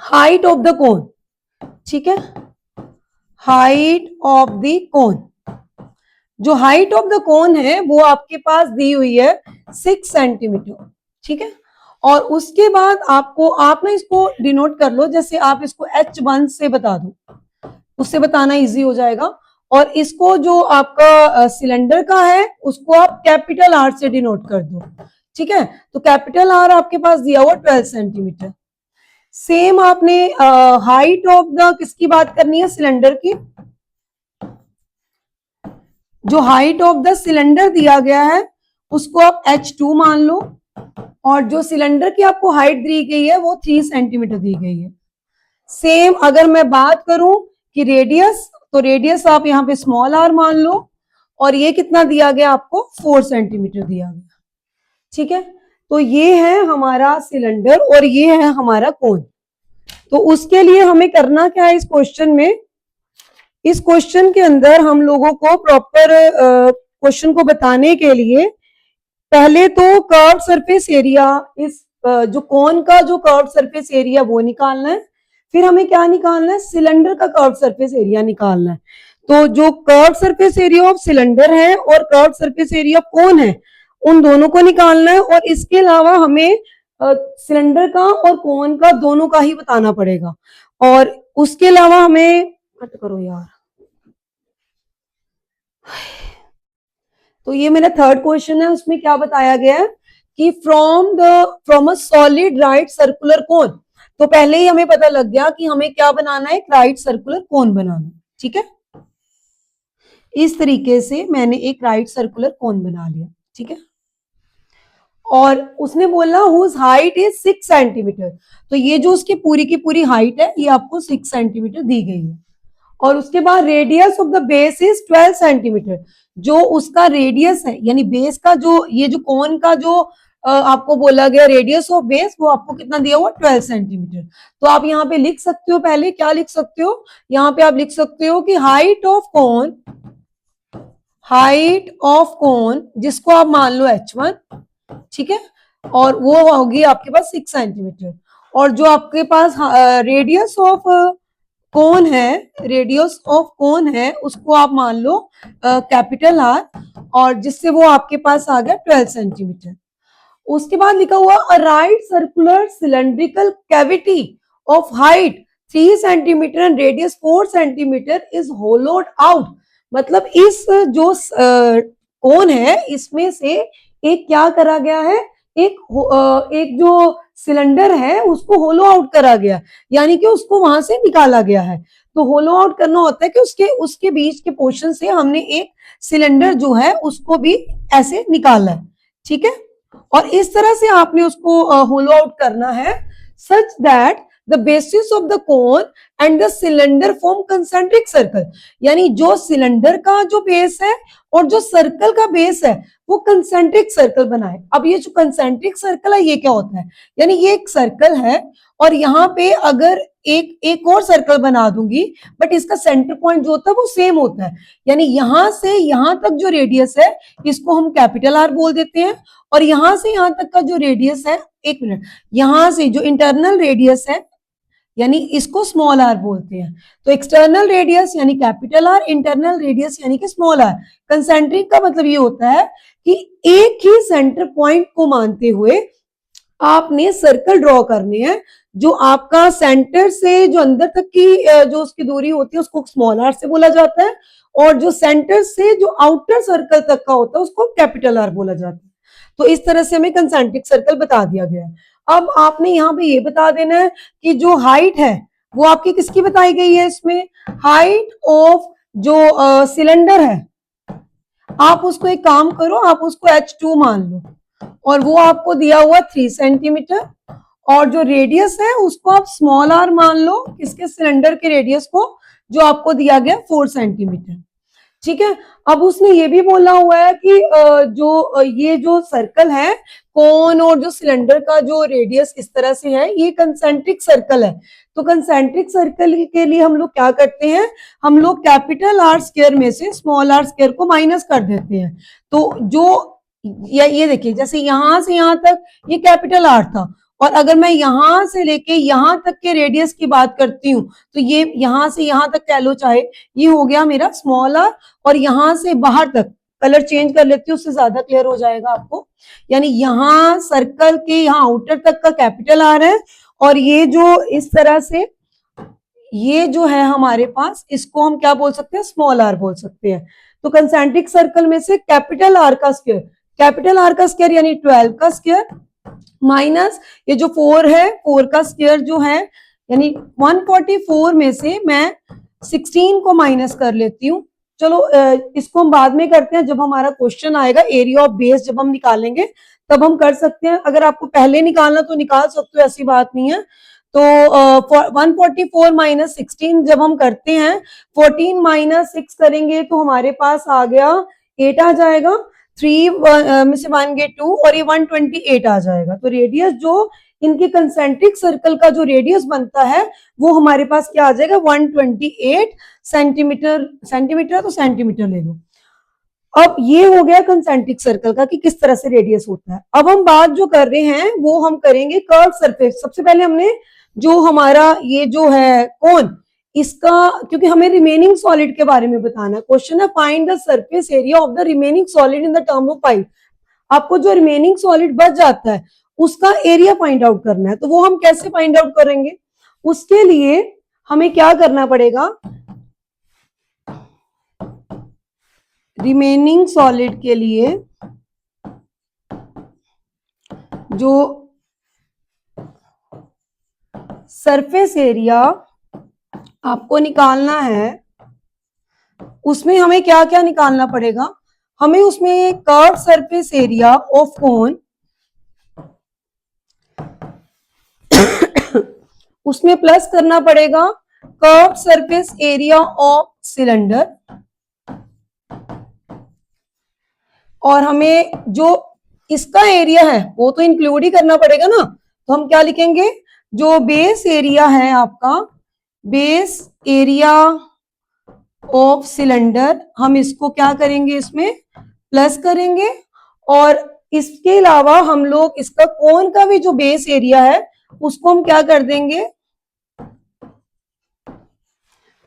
हाइट ऑफ द कोन। ठीक है, हाइट ऑफ द कोन, जो हाइट ऑफ द कोन है वो आपके पास दी हुई है 6 सेंटीमीटर। ठीक है, और उसके बाद आप ना इसको डिनोट कर लो, जैसे आप इसको H1 से बता दो, उससे बताना इजी हो जाएगा। और इसको जो आपका सिलेंडर का है उसको आप कैपिटल आर से डिनोट कर दो। ठीक है, तो कैपिटल आर आपके पास दिया हुआ 12 सेंटीमीटर। सेम आपने हाइट ऑफ द किसकी बात करनी है, सिलेंडर की। जो हाइट ऑफ द सिलेंडर दिया गया है उसको आप h2 मान लो, और जो सिलेंडर की आपको हाइट दी गई है वो 3 सेंटीमीटर दी गई है। सेम अगर मैं बात करूं कि रेडियस, तो रेडियस आप यहाँ पे स्मॉल r मान लो, और ये कितना दिया गया आपको 4 सेंटीमीटर दिया गया। ठीक है, तो ये है हमारा सिलेंडर और ये है हमारा कोन। तो उसके लिए हमें करना क्या है इस क्वेश्चन में, इस क्वेश्चन के अंदर हम लोगों को प्रॉपर क्वेश्चन को बताने के लिए पहले तो कर्व सरफेस एरिया, इस जो कोन का जो कर्व सरफेस एरिया वो निकालना है। फिर हमें क्या निकालना है, सिलेंडर का कर्व सरफेस एरिया निकालना है। तो जो curve surface area of cylinder है और कर्व सरफेस एरिया कोन है, उन दोनों को निकालना है। और इसके अलावा हमें सिलेंडर का और कोन का दोनों का ही बताना पड़ेगा। और उसके अलावा हमें हट करो यार, तो ये मेरा थर्ड क्वेश्चन है, उसमें क्या बताया गया है कि from a solid right circular cone. तो पहले ही हमें पता लग गया कि हमें क्या बनाना है, एक राइट सर्कुलर कोन बनाना है। ठीक है, इस तरीके से मैंने एक राइट सर्कुलर कोन बना लिया। ठीक है, और उसने बोला हुज हाइट इज 6 सेंटीमीटर। तो ये जो उसकी पूरी की पूरी हाइट है ये आपको 6 सेंटीमीटर दी गई है। और उसके बाद radius of the base is 12 centimetre. जो उसका रेडियस है यानी बेस का, जो ये जो कोन का जो आपको बोला गया रेडियस ऑफ बेस, वो आपको कितना दिया हुआ 12 सेंटीमीटर। तो आप यहाँ पे लिख सकते हो, पहले क्या लिख सकते हो, यहाँ पे आप लिख सकते हो कि हाइट ऑफ कोन जिसको आप मान लो h1, ठीक है, और वो होगी आपके पास 6 सेंटीमीटर। और जो आपके पास रेडियस ऑफ कोन है, रेडियस ऑफ कोन है उसको आप मान लो कैपिटल R, और जिससे वो आपके पास आ गया 12 सेंटीमीटर। उसके बाद लिखा हुआ a right circular cylindrical cavity of height 3 centimetre and radius 4 centimetre is होलोड out. मतलब इस जो कोन है इसमें से एक क्या करा गया है, एक जो सिलेंडर है उसको होलो आउट करा गया, यानी कि उसको वहां से निकाला गया है। तो होलो आउट करना होता है कि उसके बीच के पोर्शन से हमने एक सिलेंडर जो है उसको भी ऐसे निकाला है। ठीक है, और इस तरह से आपने उसको होलो आउट करना है such that the basis of the cone and the cylinder form concentric circle. यानी जो सिलेंडर का जो बेस है और जो सर्कल का बेस है वो कंसेंट्रिक सर्कल बनाए। अब ये जो कंसेंट्रिक सर्कल है ये क्या होता है, यानी ये एक सर्कल है और यहाँ पे अगर एक और सर्कल बना दूंगी, बट इसका सेंटर पॉइंट जो होता है वो सेम होता है। यानी यहां से यहां तक जो रेडियस है इसको हम कैपिटल R बोल देते हैं, और यहां से यहां तक का जो रेडियस है, एक मिनट, यहां से जो इंटरनल रेडियस है यानी इसको स्मॉल r बोलते हैं। तो एक्सटर्नल रेडियस यानी कैपिटल R, इंटरनल रेडियस यानी कि स्मॉल r। कंसेंट्रिक का मतलब ये होता है कि एक ही सेंटर पॉइंट को मानते हुए आपने सर्कल ड्रॉ करने हैं। जो आपका सेंटर से जो अंदर तक की जो उसकी दूरी होती है उसको स्मॉल r से बोला जाता है, और जो सेंटर से जो आउटर सर्कल तक का होता है उसको कैपिटल R बोला जाता है। तो इस तरह से हमें कंसेंट्रिक सर्कल बता दिया गया है। अब आपने यहाँ पे ये बता देना है कि जो हाइट है वो आपकी किसकी बताई गई है, इसमें हाइट ऑफ जो सिलेंडर है, आप उसको एक काम करो, आप उसको h2 मान लो, और वो आपको दिया हुआ 3 सेंटीमीटर, और जो रेडियस है उसको आप स्मॉल r मान लो, किसके, सिलेंडर के रेडियस को, जो आपको दिया गया 4 सेंटीमीटर। ठीक है, अब उसने ये भी बोला हुआ है कि जो ये जो सर्कल है कोन और जो सिलेंडर का जो रेडियस इस तरह से है, ये कंसेंट्रिक सर्कल है। तो कंसेंट्रिक सर्कल के लिए हम लोग क्या करते हैं, हम लोग कैपिटल R स्क्वायर में से स्मॉल r स्क्वायर को माइनस कर देते हैं। तो जो ये देखिए, जैसे यहां से यहां तक ये कैपिटल R था, और अगर मैं यहां से लेके यहां तक के रेडियस की बात करती हूँ तो ये यहां से यहां तक कह लो चाहे, ये हो गया मेरा स्मॉल r, और यहां से बाहर तक, कलर चेंज कर लेती हूँ उससे ज्यादा क्लियर हो जाएगा आपको, यानी यहाँ सर्कल के यहाँ आउटर तक का कैपिटल R है, और ये जो इस तरह से ये जो है हमारे पास, इसको हम क्या बोल सकते हैं, स्मॉल r बोल सकते हैं। तो कंसेंट्रिक सर्कल में से कैपिटल R का स्क्वायर, कैपिटल R का स्क्वायर यानी 12 का स्क्वायर, माइनस ये जो 4 है 4 का स्क्वायर जो है, यानी 144 में से मैं 16 को माइनस कर लेती हूँ, चलो इसको हम बाद में करते हैं, जब हमारा क्वेश्चन आएगा एरिया ऑफ बेस जब हम निकालेंगे तब हम कर सकते हैं। अगर आपको पहले निकालना तो निकाल सकते हो, ऐसी बात नहीं है। तो 144 माइनस 16 जब हम करते हैं, 14 माइनस 6 करेंगे तो हमारे पास आ गया 8 आ जाएगा, 3 में से 1 गए 2 और ये 128 आ जाएगा। तो रेडियस जो इनके कंसेंट्रिक सर्कल का जो रेडियस बनता है वो हमारे पास क्या आ जाएगा, 128 सेंटीमीटर। सेंटीमीटर तो सेंटीमीटर ले लो। अब ये हो गया कंसेंट्रिक सर्कल का कि किस तरह से रेडियस होता है। अब हम बात जो कर रहे हैं वो हम करेंगे कर्व सरफेस। सबसे पहले हमने जो हमारा ये जो है कोन, इसका, क्योंकि हमें रिमेनिंग सॉलिड के बारे में बताना है, क्वेश्चन है find the surface area of the remaining solid in the term of pipe. आपको जो रिमेनिंग सॉलिड बच जाता है उसका एरिया फाइंड आउट करना है। तो वो हम कैसे फाइंड आउट करेंगे, उसके लिए हमें क्या करना पड़ेगा, रिमेनिंग सॉलिड के लिए जो सरफेस एरिया आपको निकालना है उसमें हमें क्या क्या निकालना पड़ेगा, हमें उसमें कर्व सरफेस एरिया ऑफ कोन, उसमें प्लस करना पड़ेगा curve surface area of cylinder, और हमें जो इसका एरिया है वो तो इंक्लूड ही करना पड़ेगा ना। तो हम क्या लिखेंगे, जो बेस एरिया है आपका, बेस एरिया ऑफ सिलेंडर, हम इसको क्या करेंगे, इसमें प्लस करेंगे। और इसके अलावा हम लोग इसका कोन का भी जो बेस एरिया है उसको हम क्या कर देंगे,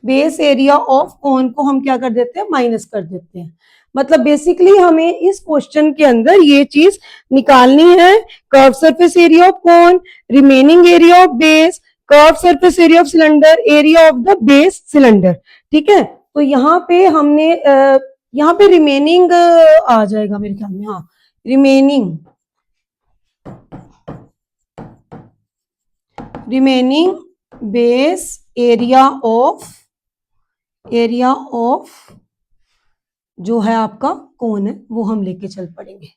बेस एरिया ऑफ कोन को हम क्या कर देते हैं, माइनस कर देते हैं। मतलब बेसिकली हमें इस क्वेश्चन के अंदर ये चीज निकालनी है, curve surface area of cone, remaining area of base, curve surface area of cylinder, area of the base cylinder. ठीक है, तो यहाँ पे हमने यहाँ पे रिमेनिंग आ जाएगा मेरे ख्याल में, हाँ, रिमेनिंग बेस एरिया ऑफ जो है आपका कोन है वो हम लेके चल पड़ेंगे।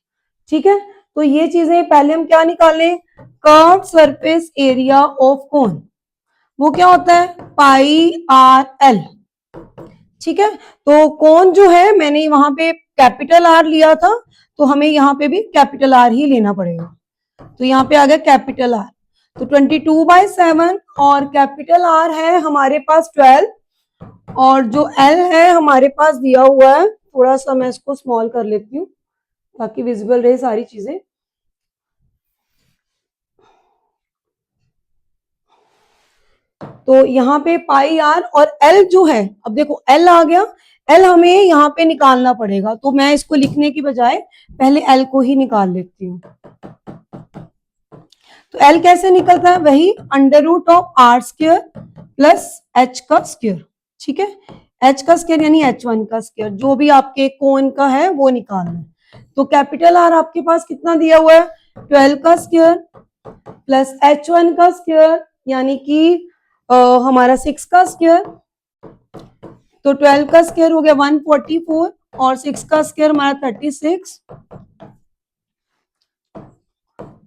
ठीक है, तो ये चीजें पहले हम क्या निकालें, कर्व सरफेस एरिया ऑफ कोन, वो क्या होता है, पाई आर एल। ठीक है, तो कोन जो है मैंने वहां पे कैपिटल आर लिया था, तो हमें यहाँ पे भी कैपिटल आर ही लेना पड़ेगा। तो यहाँ पे आ गया कैपिटल आर, तो 22/7 और कैपिटल आर है हमारे पास 12, और जो एल है हमारे पास दिया हुआ है, थोड़ा सा मैं इसको स्मॉल कर लेती हूँ ताकि विजिबल रहे सारी चीजें। तो यहाँ पे पाई आर और एल जो है, अब देखो एल आ गया, एल हमें यहाँ पे निकालना पड़ेगा, तो मैं इसको लिखने की बजाय पहले एल को ही निकाल लेती हूँ। तो एल कैसे निकलता है, वही under root of are square plus H का स्क्वायर। ठीक है, एच का स्क्वायर यानी H1 का स्क्वायर, जो भी आपके कोन का है वो निकालना है। तो कैपिटल आर आपके पास कितना दिया हुआ है, 12 का स्क्वायर प्लस H1 का स्क्वायर यानी कि हमारा 6 का स्क्वायर, तो 12 का स्क्वायर हो गया 144 और 6 का स्क्वायर हमारा 36,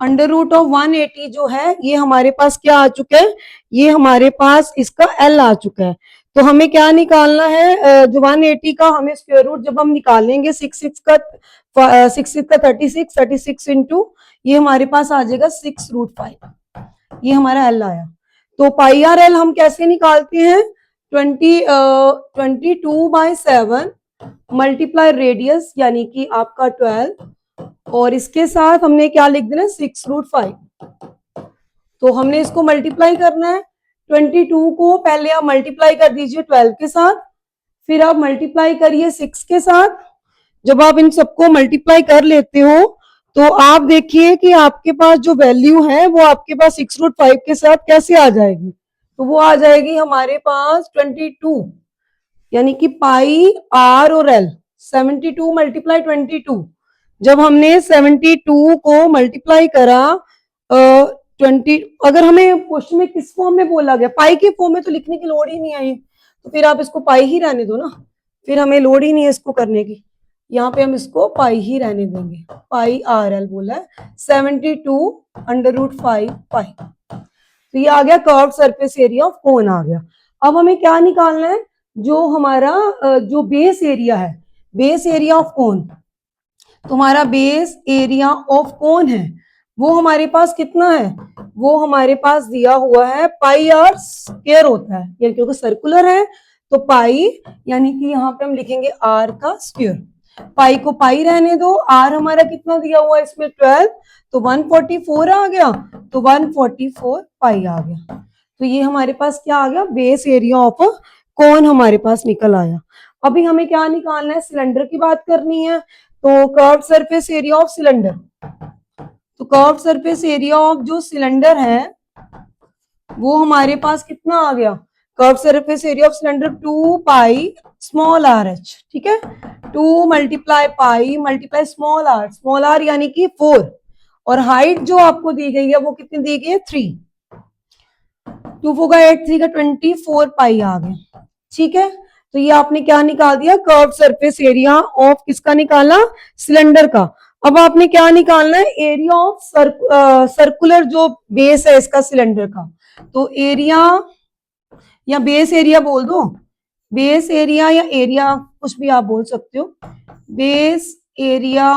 अंडर रूट ऑफ 180 जो है ये हमारे पास क्या आ चुका है, ये हमारे पास इसका एल आ चुका है। तो हमें क्या निकालना है, जो 180 का हमें स्क्वायर रूट जब हम निकालेंगे 6 का 36 इंटू ये हमारे पास आ जाएगा 6√5, ये हमारा एल आया। तो पाई आर एल हम कैसे निकालते हैं, 22/7 मल्टीप्लाई रेडियस यानी कि आपका 12, और इसके साथ हमने क्या लिख देना, 6√5। तो हमने इसको मल्टीप्लाई करना है, 22 को पहले आप मल्टीप्लाई कर दीजिए 12 के साथ, फिर आप मल्टीप्लाई करिए 6 के साथ। जब आप इन सबको मल्टीप्लाई कर लेते हो तो आप देखिए कि आपके पास जो वैल्यू है वो आपके पास 6√5 के साथ कैसे आ जाएगी, तो वो आ जाएगी हमारे पास 22, यानी कि पाई आर और एल 72 मल्टीप्लाई 22। जब हमने 72 को मल्टीप्लाई करा 20, अगर हमें क्वेश्चन में किस फॉर्म में बोला गया, पाई के फॉर्म में तो लिखने की लोड़ ही नहीं आई, तो फिर आप इसको पाई ही रहने दो ना, फिर हमें लोड ही नहीं है इसको करने की, यहाँ पे हम इसको पाई ही रहने देंगे, पाई आर एल बोला है, 72/5 पाई। तो ये आ गया curve surface area of cone आ गया। अब हमें क्या निकालना है, जो हमारा जो बेस एरिया है, बेस एरिया ऑफ कोन, तुम्हारा बेस एरिया ऑफ कोन है वो हमारे पास कितना है, वो हमारे पास दिया हुआ है पाई आर स्क्वायर होता है, ये क्योंकि सर्कुलर है तो पाई, यानी कि यहाँ पे हम लिखेंगे आर का स्क्वायर, पाई को पाई रहने दो, आर हमारा कितना दिया हुआ है इसमें 12, तो 144 आ गया, तो 144 पाई आ गया। तो ये हमारे पास क्या आ गया, बेस एरिया ऑफ कोन हमारे पास निकल आया। अभी हमें क्या निकालना है, सिलेंडर की बात करनी है, तो curve surface area of cylinder, तो कर्व सरफेस एरिया ऑफ जो सिलेंडर है वो हमारे पास कितना आ गया, curve surface area of cylinder 2 pi small R H, ठीक है, 2 multiply pi multiply small R यानी कि 4, और हाइट जो आपको दी गई है वो कितनी दी गई है 3, 2 4 का 8 3 का 24 पाई आ गया, ठीक है। तो ये आपने क्या निकाल दिया, कर्व सरफेस एरिया ऑफ किसका निकाला, सिलेंडर का। अब आपने क्या निकालना है, एरिया ऑफ सर्कुलर जो बेस है इसका सिलेंडर का, तो एरिया या बेस एरिया बोल दो, बेस एरिया या एरिया कुछ भी आप बोल सकते हो, बेस एरिया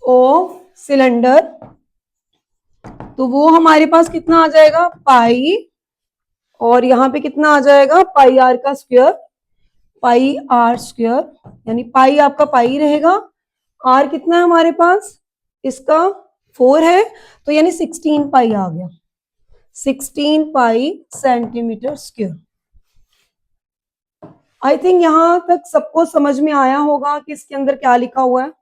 ऑफ सिलेंडर, तो वो हमारे पास कितना आ जाएगा पाई, और यहाँ पे कितना आ जाएगा पाई आर का स्क्वायर, पाई आर स्क्वायर, यानी पाई आपका पाई रहेगा, आर कितना है हमारे पास इसका 4 है, तो यानी 16 पाई आ गया, 16 पाई सेंटीमीटर स्क्वायर। आई थिंक यहां तक सबको समझ में आया होगा कि इसके अंदर क्या लिखा हुआ है।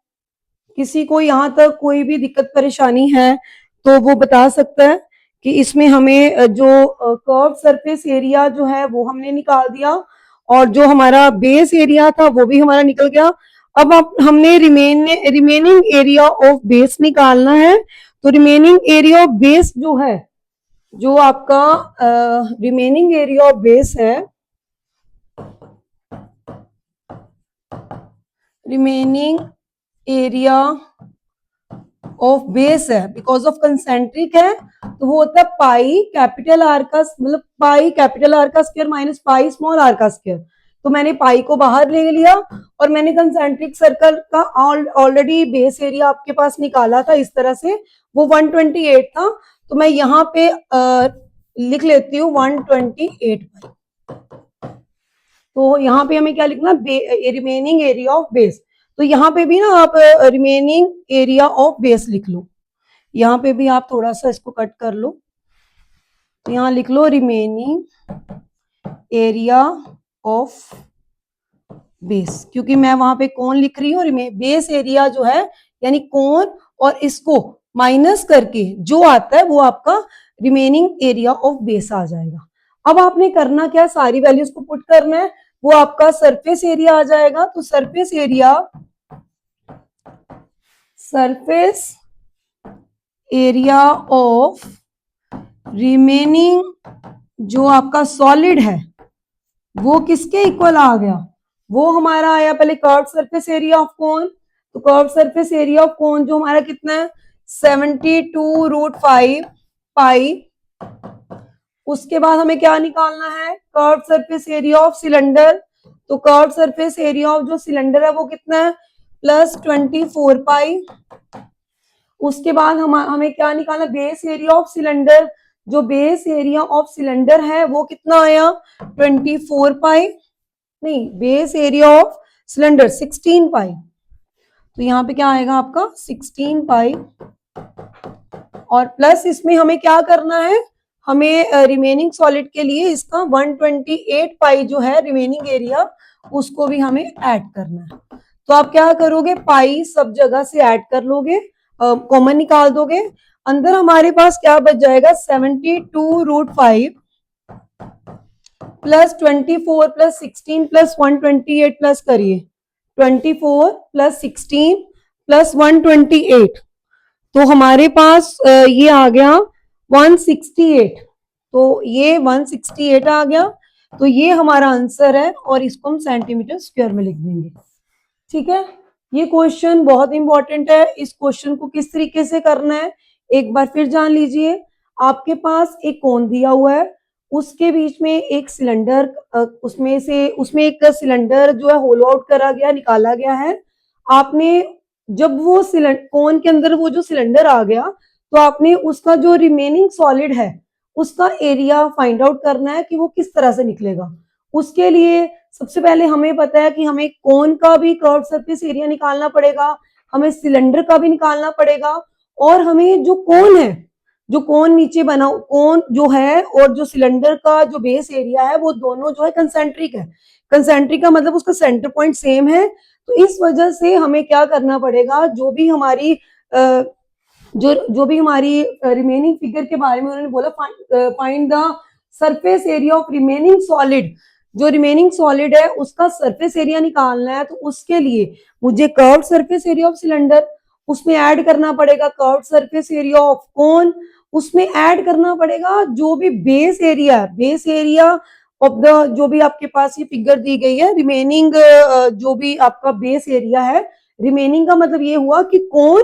किसी को यहां तक कोई भी दिक्कत परेशानी है तो वो बता सकता है कि इसमें हमें जो कर्व सरफेस एरिया जो है वो हमने निकाल दिया, और जो हमारा बेस एरिया था वो भी हमारा निकल गया। अब हमने रिमेनिंग एरिया ऑफ बेस निकालना है, तो रिमेनिंग एरिया ऑफ बेस जो है, जो आपका रिमेनिंग एरिया ऑफ बेस है, रिमेनिंग एरिया ऑफ बेस है, बिकॉज ऑफ कंसेंट्रिक है तो वो होता है पाई कैपिटल आर का, मतलब पाई कैपिटल आर का square minus pi small R का स्क्वायर। तो मैंने पाई को बाहर ले लिया और मैंने कंसेंट्रिक सर्कल का ऑलरेडी बेस एरिया आपके पास निकाला था इस तरह से, वो 128 था, तो मैं यहाँ पे लिख लेती हूँ 128 पाई। तो यहाँ पे हमें क्या लिखना, रिमेनिंग एरिया ऑफ बेस, तो यहाँ पे भी ना आप रिमेनिंग एरिया ऑफ बेस लिख लो, यहाँ पे भी आप थोड़ा सा इसको कट कर लो, तो यहाँ लिख लो रिमेनिंग एरिया ऑफ बेस, क्योंकि मैं वहां पे कौन लिख रही हूँ, बेस एरिया जो है यानी कौन, और इसको माइनस करके जो आता है वो आपका रिमेनिंग एरिया ऑफ बेस आ जाएगा। अब आपने करना क्या, सारी वैल्यूज को पुट करना है, वो आपका सरफेस एरिया आ जाएगा। तो सरफेस एरिया ऑफ रिमेनिंग जो आपका सॉलिड है वो किसके इक्वल आ गया, वो हमारा आया पहले curve surface area of cone, तो curve surface area of cone जो हमारा कितना है 72√5 पाई। उसके बाद हमें क्या निकालना है, curve surface area of cylinder, तो कर्व सरफेस एरिया ऑफ जो सिलेंडर है वो कितना है +24 पाई। उसके बाद हमें क्या निकालना, बेस एरिया ऑफ सिलेंडर, जो बेस एरिया ऑफ सिलेंडर है वो कितना आया 24 पाई, नहीं बेस एरिया ऑफ सिलेंडर 16 पाई, तो यहाँ पे क्या आएगा आपका 16 पाई, और प्लस इसमें हमें क्या करना है, हमें रिमेनिंग सॉलिड के लिए इसका 128 पाई जो है रिमेनिंग एरिया उसको भी हमें ऐड करना है। तो आप क्या करोगे, पाई सब जगह से ऐड कर लोगे, कॉमन निकाल दोगे, अंदर हमारे पास क्या बच जाएगा 72√5 प्लस 24 प्लस 16 प्लस 128 प्लस करिए 24 प्लस 16 प्लस 128, तो हमारे पास ये आ गया 168, तो ये 168 आ गया, तो ये हमारा आंसर है और इसको हम सेंटीमीटर स्क्वायर में लिख देंगे। ठीक है, ये क्वेश्चन बहुत इंपॉर्टेंट है। इस क्वेश्चन को किस तरीके से करना है एक बार फिर जान लीजिए। आपके पास एक कोन दिया हुआ है, उसके बीच में एक सिलेंडर, उसमें एक सिलेंडर जो है होलो आउट करा गया, निकाला गया है। आपने जब वो सिलेंडर कोन के अंदर वो जो सिलेंडर आ गया, तो आपने उसका जो रिमेनिंग सॉलिड है उसका एरिया फाइंड आउट करना है कि वो किस तरह से निकलेगा। उसके लिए सबसे पहले हमें पता है कि हमें कोन का भी कर्व सरफेस एरिया निकालना पड़ेगा, हमें सिलेंडर का भी निकालना पड़ेगा, और हमें जो कोन है, जो कोन नीचे बना कोन जो है और जो सिलेंडर का जो बेस एरिया है वो दोनों जो है कंसेंट्रिक है। कंसेंट्रिक का मतलब उसका सेंटर पॉइंट सेम है। तो इस वजह से हमें क्या करना पड़ेगा, जो भी हमारी रिमेनिंग फिगर के बारे में उन्होंने बोला, find the surface area of remaining solid, जो रिमेनिंग सॉलिड है उसका सरफेस एरिया निकालना है। तो उसके लिए मुझे curve surface area of cylinder, उसमें ऐड करना पड़ेगा कर्व सरफेस एरिया ऑफ कोन, उसमें ऐड करना पड़ेगा जो भी बेस एरिया है, बेस एरिया ऑफ द, जो भी आपके पास ये फिगर दी गई है, रिमेनिंग जो भी आपका बेस एरिया है, रिमेनिंग का मतलब ये हुआ कि कोन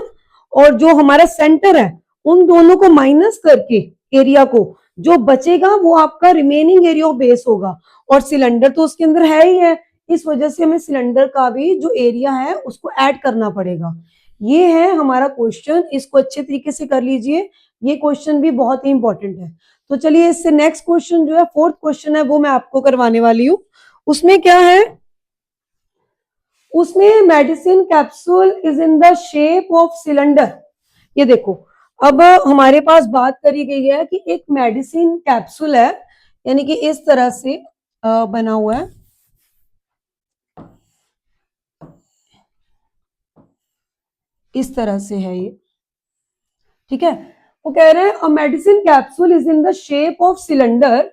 और जो हमारा सेंटर है उन दोनों को माइनस करके एरिया को जो बचेगा वो आपका रिमेनिंग एरिया ऑफ बेस होगा। और सिलेंडर तो उसके अंदर है ही है, इस वजह से हमें सिलेंडर का भी जो एरिया है उसको ऐड करना पड़ेगा। ये है हमारा क्वेश्चन, इसको अच्छे तरीके से कर लीजिए, ये क्वेश्चन भी बहुत ही इंपॉर्टेंट है। तो चलिए इससे नेक्स्ट क्वेश्चन जो है, फोर्थ क्वेश्चन है, वो मैं आपको करवाने वाली हूँ। उसमें क्या है, उसमें medicine capsule is in the shape of cylinder. ये देखो, अब हमारे पास बात करी गई है कि एक मेडिसिन कैप्सूल है, यानी कि इस तरह से बना हुआ है, इस तरह से है ये। ठीक है, वो कह रहे हैं a medicine capsule is in the shape of cylinder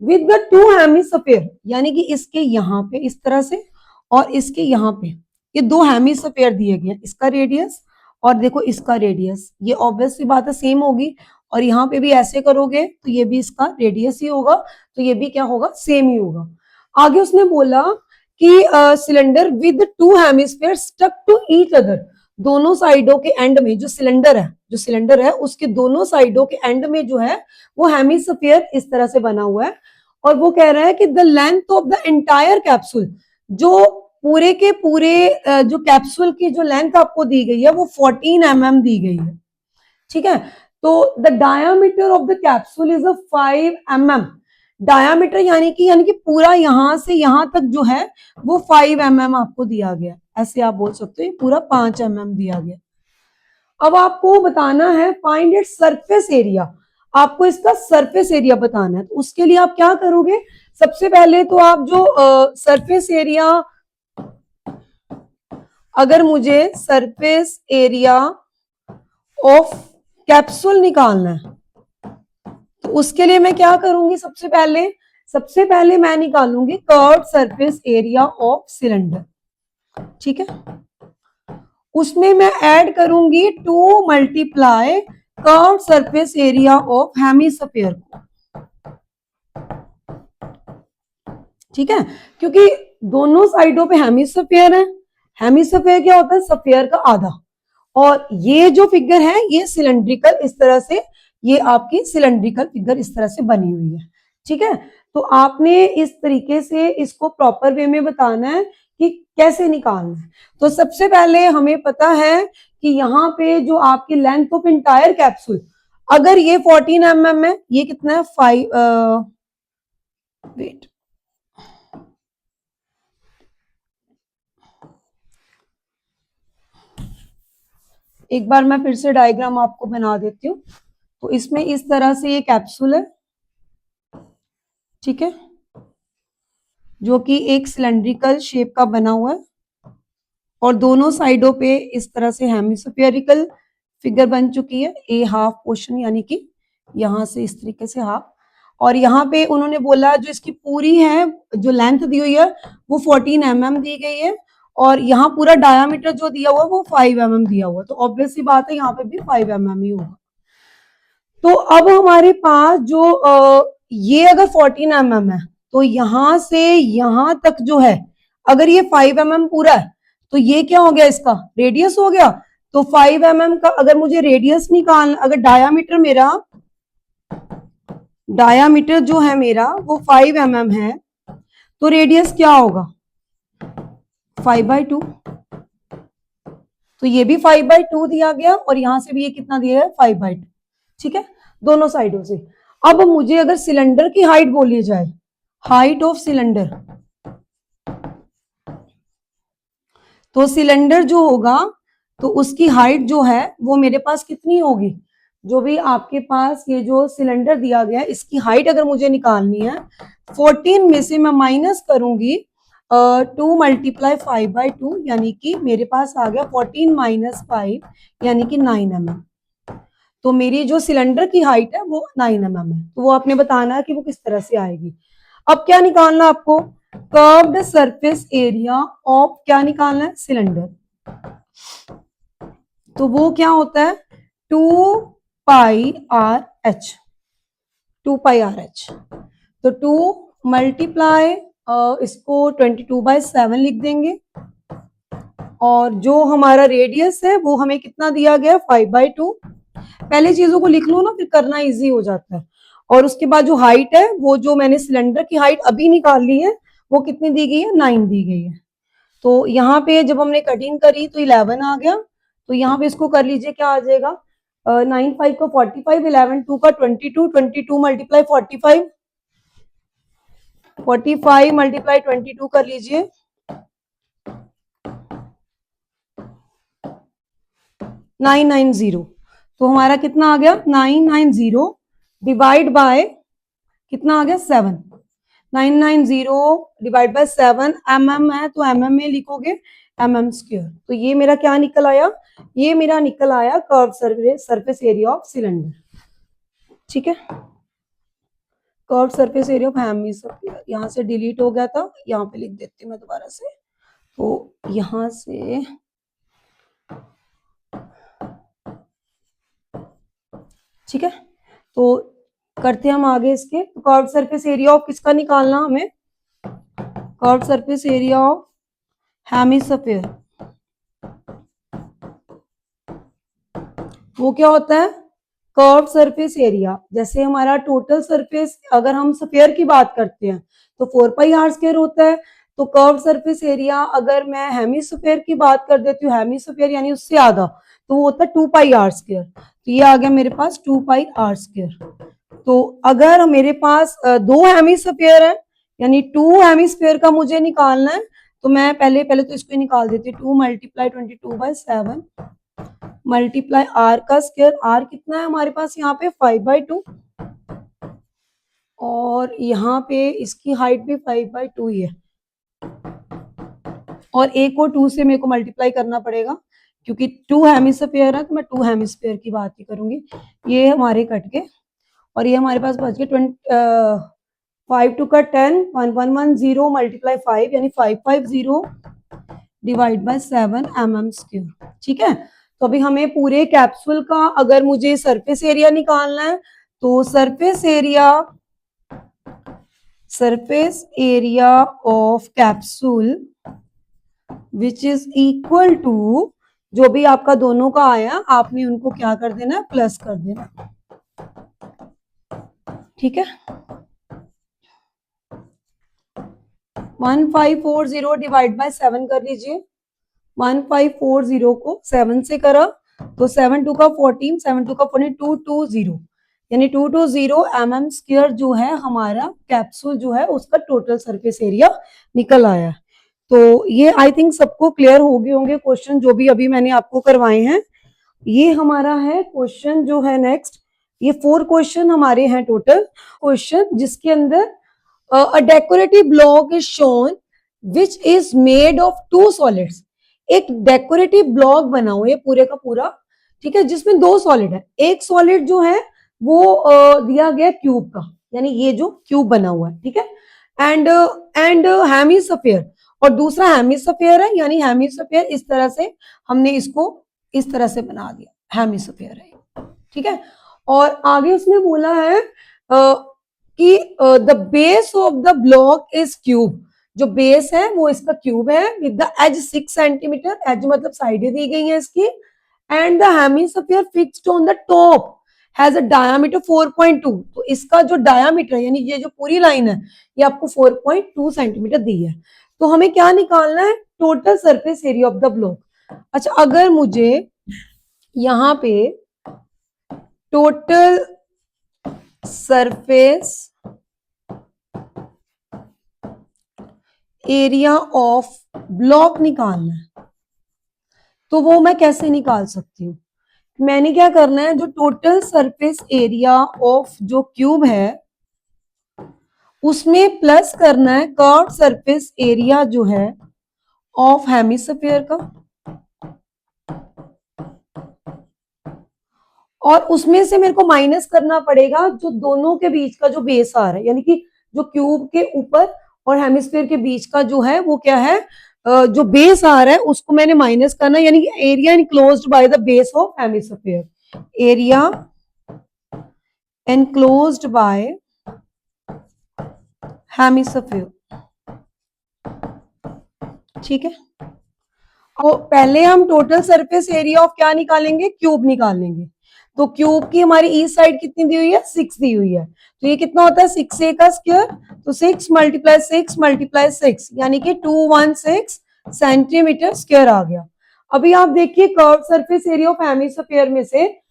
with the two hemisphere, यानी कि इसके यहाँ पे इस तरह से और इसके यहाँ पे ये दो हेमिस्फीयर दिए गए, इसका रेडियस और देखो इसका रेडियस, ये ऑब्वियस सी बात है सेम होगी। और यहाँ पे भी ऐसे करोगे तो ये भी इसका रेडियस ही होगा, तो ये भी क्या होगा, सेम ही होगा। आगे उसने बोला कि cylinder with two hemisphere stuck to each other, दोनों साइडों के एंड में जो सिलेंडर है उसके दोनों साइडों के एंड में जो है वो हेमिस्फीयर इस तरह से बना हुआ है। और वो कह रहा है कि the length of the entire capsule, जो पूरे के पूरे जो कैप्सूल की जो लेंथ आपको दी गई है वो 14 mm दी गई है। ठीक है, तो the diameter of the capsule is 5 mm, diameter यानी कि पूरा यहां से यहां तक जो है वो 5 mm आपको दिया गया, ऐसे आप बोल सकते हो पूरा 5 mm दिया गया। अब आपको बताना है फाइंड इट सरफेस एरिया, आपको इसका सरफेस एरिया बताना है। तो उसके लिए आप क्या करोगे, सबसे पहले तो आप जो सरफेस एरिया, अगर मुझे सरफेस एरिया ऑफ कैप्सूल निकालना है तो उसके लिए मैं क्या करूंगी, सबसे पहले मैं निकालूंगी curved surface area of cylinder. ठीक है, उसमें मैं ऐड करूंगी 2 multiply curved surface area of hemisphere को। ठीक है, क्योंकि दोनों साइडों पे हेमिस्फीयर है, हेमिस्फीयर क्या होता है, स्फीयर का आधा, और ये जो फिगर है ये सिलेंड्रिकल, इस तरह से ये आपकी सिलेंड्रिकल फिगर इस तरह से बनी हुई है। ठीक है, तो आपने इस तरीके से इसको प्रॉपर वे में बताना है कि कैसे निकालना है। तो सबसे पहले हमें पता है कि यहाँ पे जो आपकी लेंथ ऑफ इंटायर कैप्सूल, अगर ये 14 mm है, ये कितना है 5 वेट, एक बार मैं फिर से डायग्राम आपको बना देती हूँ। तो इसमें इस तरह से ये कैप्सूल है, ठीक है, जो कि एक सिलेंड्रिकल शेप का बना हुआ है, और दोनों साइडों पे इस तरह से हेमिस्फेरिकल फिगर बन चुकी है, ए हाफ पोर्शन, यानी कि यहां से इस तरीके से हाफ। और यहाँ पे उन्होंने बोला जो इसकी पूरी है जो लेंथ दी हुई है वो 14 mm दी गई है, और यहाँ पूरा डायामीटर जो दिया हुआ वो 5 mm दिया हुआ, तो ऑब्वियस सी बात है यहाँ पे भी 5 mm ही होगा। तो अब हमारे पास जो ये अगर 14 mm है तो यहां से यहां तक जो है, अगर ये 5 mm पूरा है तो ये क्या हो गया, इसका रेडियस हो गया। तो 5 mm का अगर मुझे रेडियस निकालना, अगर डायामीटर जो है मेरा वो 5 mm है, तो रेडियस क्या होगा 5/2। तो ये भी 5/2 दिया गया और यहां से भी ये कितना दिया है 5/2। ठीक है, दोनों साइडों से। अब मुझे अगर सिलेंडर की हाइट बोली जाए, हाइट ऑफ सिलेंडर, तो सिलेंडर जो होगा तो उसकी हाइट जो है वो मेरे पास कितनी होगी, जो भी आपके पास ये जो सिलेंडर दिया गया है इसकी हाइट अगर मुझे निकालनी है, 14 में से मैं माइनस करूंगी 2 × 5/2, यानी कि मेरे पास आ गया 14 - 5 यानी कि 9 mm। तो मेरी जो सिलेंडर की हाइट है वो 9 mm है। तो वो आपने बताना है कि वो किस तरह से आएगी। अब क्या निकालना आपको, कर्व्ड सरफेस एरिया ऑफ, क्या निकालना है, सिलेंडर। तो वो क्या होता है 2πRh, 2πRh। तो 2 मल्टीप्लाई इसको 22/7 लिख देंगे, और जो हमारा रेडियस है वो हमें कितना दिया गया 5/2। पहले चीजों को लिख लो ना, फिर करना इजी हो जाता है। और उसके बाद जो हाइट है, वो जो मैंने सिलेंडर की हाइट अभी निकाल ली है वो कितनी दी गई है 9 दी गई है। तो यहाँ पे जब हमने कटिंग करी तो 11 आ गया। तो यहाँ पे इसको कर लीजिए, क्या आ जाएगा 9 5 का 45, 11 2 का 22, 22 मल्टीप्लाई 45, 45 मल्टीप्लाई 22 कर लीजिए, 990। तो हमारा कितना आ गया 990 डिवाइड बाय कितना आ गया 7। 990 डिवाइड बाय 7 mm है तो mm में लिखोगे mm²। तो ये मेरा क्या निकल आया, ये मेरा निकल आया curve surface area of cylinder. ठीक है, curve surface area of hemisphere, यहाँ से डिलीट हो गया था, यहाँ पे लिख देती हूँ मैं दोबारा से। तो यहाँ से ठीक है, तो करते हैं हम आगे इसके। तो कर्व सरफेस एरिया ऑफ किसका निकालना हमें, curve surface area of hemisphere. वो क्या होता है कर्व सरफेस एरिया, जैसे हमारा टोटल सरफेस, अगर हम स्फीयर की बात करते हैं तो 4πr² होता है। तो कर्व सरफेस एरिया अगर मैं हेमिस्फीयर की बात कर देती हूँ, हेमिस्फीयर यानी उससे आधा, तो वो होता है 2πr²। तो ये आ गया मेरे पास 2πr²। तो अगर मेरे पास दो हेमिस्फीयर है, यानी 2 हेमिस्फीयर का मुझे निकालना है, तो मैं पहले तो इसको निकाल देती हूँ, 2 मल्टीप्लाई 22/7 मल्टीप्लाई आर का स्क्वायर, आर कितना है हमारे पास यहाँ पे 5/2, और यहाँ पे इसकी हाइट भी 5/2 ही है, और एक को 2 से मेरे को मल्टीप्लाई करना पड़ेगा क्योंकि 2 हेमिस्फीयर है, तो मैं 2 हेमिस्फीयर की बात ही करूंगी। ये हमारे कट के, और ये हमारे पास बच गए 5 2 का 10, 110 मल्टीप्लाई 5 यानी 550 डिवाइड बाय 7 mm²। ठीक है, तो अभी हमें पूरे कैप्सूल का अगर मुझे सरफेस एरिया निकालना है, तो surface area of capsule which is equal to, जो भी आपका दोनों का आया आपने उनको क्या कर देना, प्लस कर देना। ठीक है, 1540 डिवाइड बाय 7 कर लीजिए। 1540 को 7 से करा तो 7 2 का 14, 7 2 का 14, 220 यानी 220 mm² जो है हमारा कैप्सूल जो है उसका टोटल सरफेस एरिया निकल आया। तो ये आई थिंक सबको क्लियर हो गए होंगे क्वेश्चन जो भी अभी मैंने आपको करवाए हैं। ये हमारा है क्वेश्चन जो है नेक्स्ट, ये 4 क्वेश्चन हमारे हैं टोटल क्वेश्चन, जिसके अंदर a decorative block is shown which is made of 2 solids. एक डेकोरेटिव ब्लॉक बना हुआ है पूरे का पूरा, ठीक है, जिसमें 2 सॉलिड है। एक सॉलिड जो है वो दिया गया क्यूब का, यानी ये जो क्यूब बना हुआ है, ठीक है, एंड हेमिस्फीयर, और दूसरा हेमिस्फीयर है, यानी हेमिस्फीयर इस तरह से हमने इसको इस तरह से बना दिया, हेमिस्फीयर है, ठीक है। और आगे उसने बोला है कि the base of the block is cube, जो बेस है वो इसका क्यूब है, with the edge 6 centimetre, edge मतलब साइडें दी गई हैं इसकी, and the hemisphere fixed on the top has a diameter 4.2, तो इसका जो डायामीटर यानी ये जो पूरी लाइन है ये आपको 4.2 सेंटीमीटर दी है। तो हमें क्या निकालना है, total surface area of the block. अच्छा, अगर मुझे यहाँ पे total surface area of block निकालना है तो वो मैं कैसे निकाल सकती हूँ? मैंने क्या करना है, जो टोटल सरफेस एरिया ऑफ जो क्यूब है उसमें प्लस करना है कर्व सरफेस एरिया जो है ऑफ हेमिस्फीयर का, और उसमें से मेरे को माइनस करना पड़ेगा जो दोनों के बीच का जो बेस आ रहा है, यानी कि जो क्यूब के ऊपर और हेमिस्फीयर के बीच का जो है वो क्या है, जो बेस आ रहा है उसको मैंने माइनस करना है, यानी कि area enclosed by the base of hemisphere, area enclosed by hemisphere. ठीक है, तो पहले हम टोटल सरफेस एरिया ऑफ क्या निकालेंगे, क्यूब निकालेंगे। तो क्यूब की हमारी ईस्ट साइड कितनी दी हुई है, 6 दी हुई है, तो ये कितना होता है 6a का स्क्वायर, तो 6 मल्टीप्लाई 6 मल्टीप्लाई 6 यानी कि 216 सेंटीमीटर स्क्वायर आ गया। अभी आप देखिए curve surface area of hemisphere में से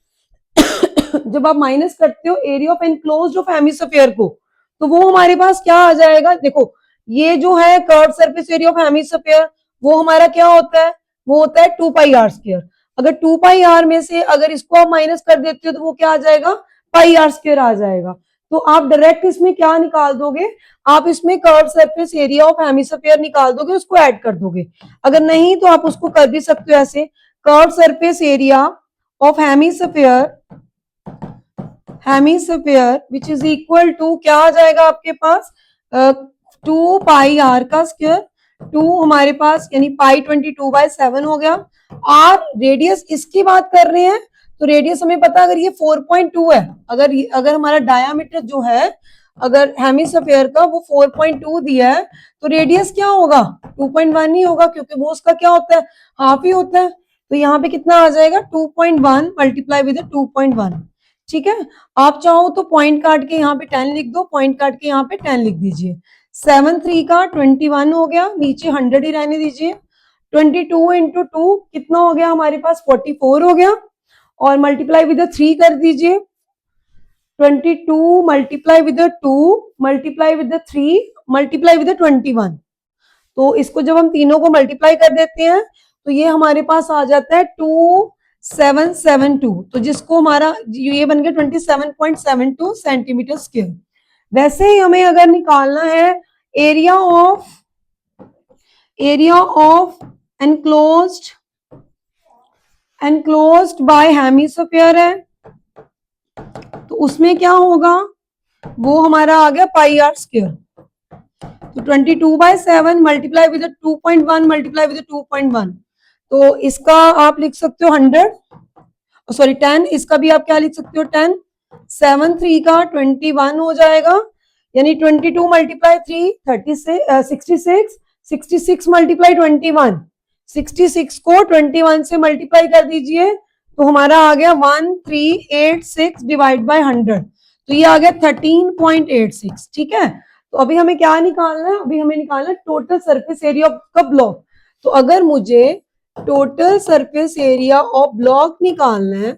जब आप माइनस करते हो area of enclosed of hemisphere को, तो वो हमारे पास क्या आ जाएगा, देखो ये जो है curve surface area of hemisphere वो हमारा क्या होता है, वो होता है 2 पाई आर स्क्वायर। अगर 2 पाई आर में से अगर इसको आप माइनस कर देते हो तो वो क्या आ जाएगा, पाई आर स्क्वायर आ जाएगा। तो आप डायरेक्ट इसमें क्या निकाल दोगे, आप इसमें curve surface area of hemisphere निकाल दोगे, उसको ऐड कर दोगे। अगर नहीं तो आप उसको कर भी सकते हो ऐसे, curve surface area of hemisphere which is equal to क्या आ जाएगा आपके पास, 2 पाई आर का स्क्वायर, 2 हमारे पास यानी पाई 22/7 हो गया। आर रेडियस इसकी बात कर रहे हैं, तो रेडियस हमें पता अगर ये 4.2 है, अगर हमारा डायामीटर जो है अगर हेमिस्फीयर का वो 4.2 दिया है तो रेडियस क्या होगा, 2.1 ही होगा, क्योंकि वो उसका क्या होता है, हाफ ही होता है। तो यहाँ पे कितना आ जाएगा 2.1 मल्टीप्लाई विद 2.1। ठीक है, आप चाहो तो पॉइंट काट के यहाँ पे 10 लिख दो, पॉइंट काट के यहाँ पे 10 लिख दीजिए। 7 3 का 21 हो गया, नीचे 100 ही रहने दीजिए। 22 इंटू 2 कितना हो गया हमारे पास, 44 हो गया, और मल्टीप्लाई विद 3 कर दीजिए। 22 multiply with 2 multiply with 3 multiply with 21, तो इसको जब हम तीनों को मल्टीप्लाई कर देते हैं तो ये हमारे पास आ जाता है 2772, तो जिसको हमारा ये बन गया 27.72 सेंटीमीटर स्क्वायर। वैसे ही हमें अगर निकालना है area of enclosed bye hemisphere है, तो उसमें क्या होगा, वो हमारा आ गया पाई आर स्क्वायर। तो 22/7 मल्टीप्लाई विद 2.1 मल्टीप्लाई विद 2.1, तो इसका आप लिख सकते हो 100, सॉरी 10, इसका भी आप क्या लिख सकते हो 10। 7 3 का 21 हो जाएगा, यानी 22 मल्टीप्लाई 3 66, 66 मल्टीप्लाई 21, 66 को 21 से मल्टीप्लाई कर दीजिए तो हमारा आ गया 1386 डिवाइड बाय 100, तो ये आ गया 13.86। ठीक है, तो अभी हमें क्या निकालना है, अभी हमें निकालना है total surface area of the block. तो अगर मुझे total surface area of block निकालना है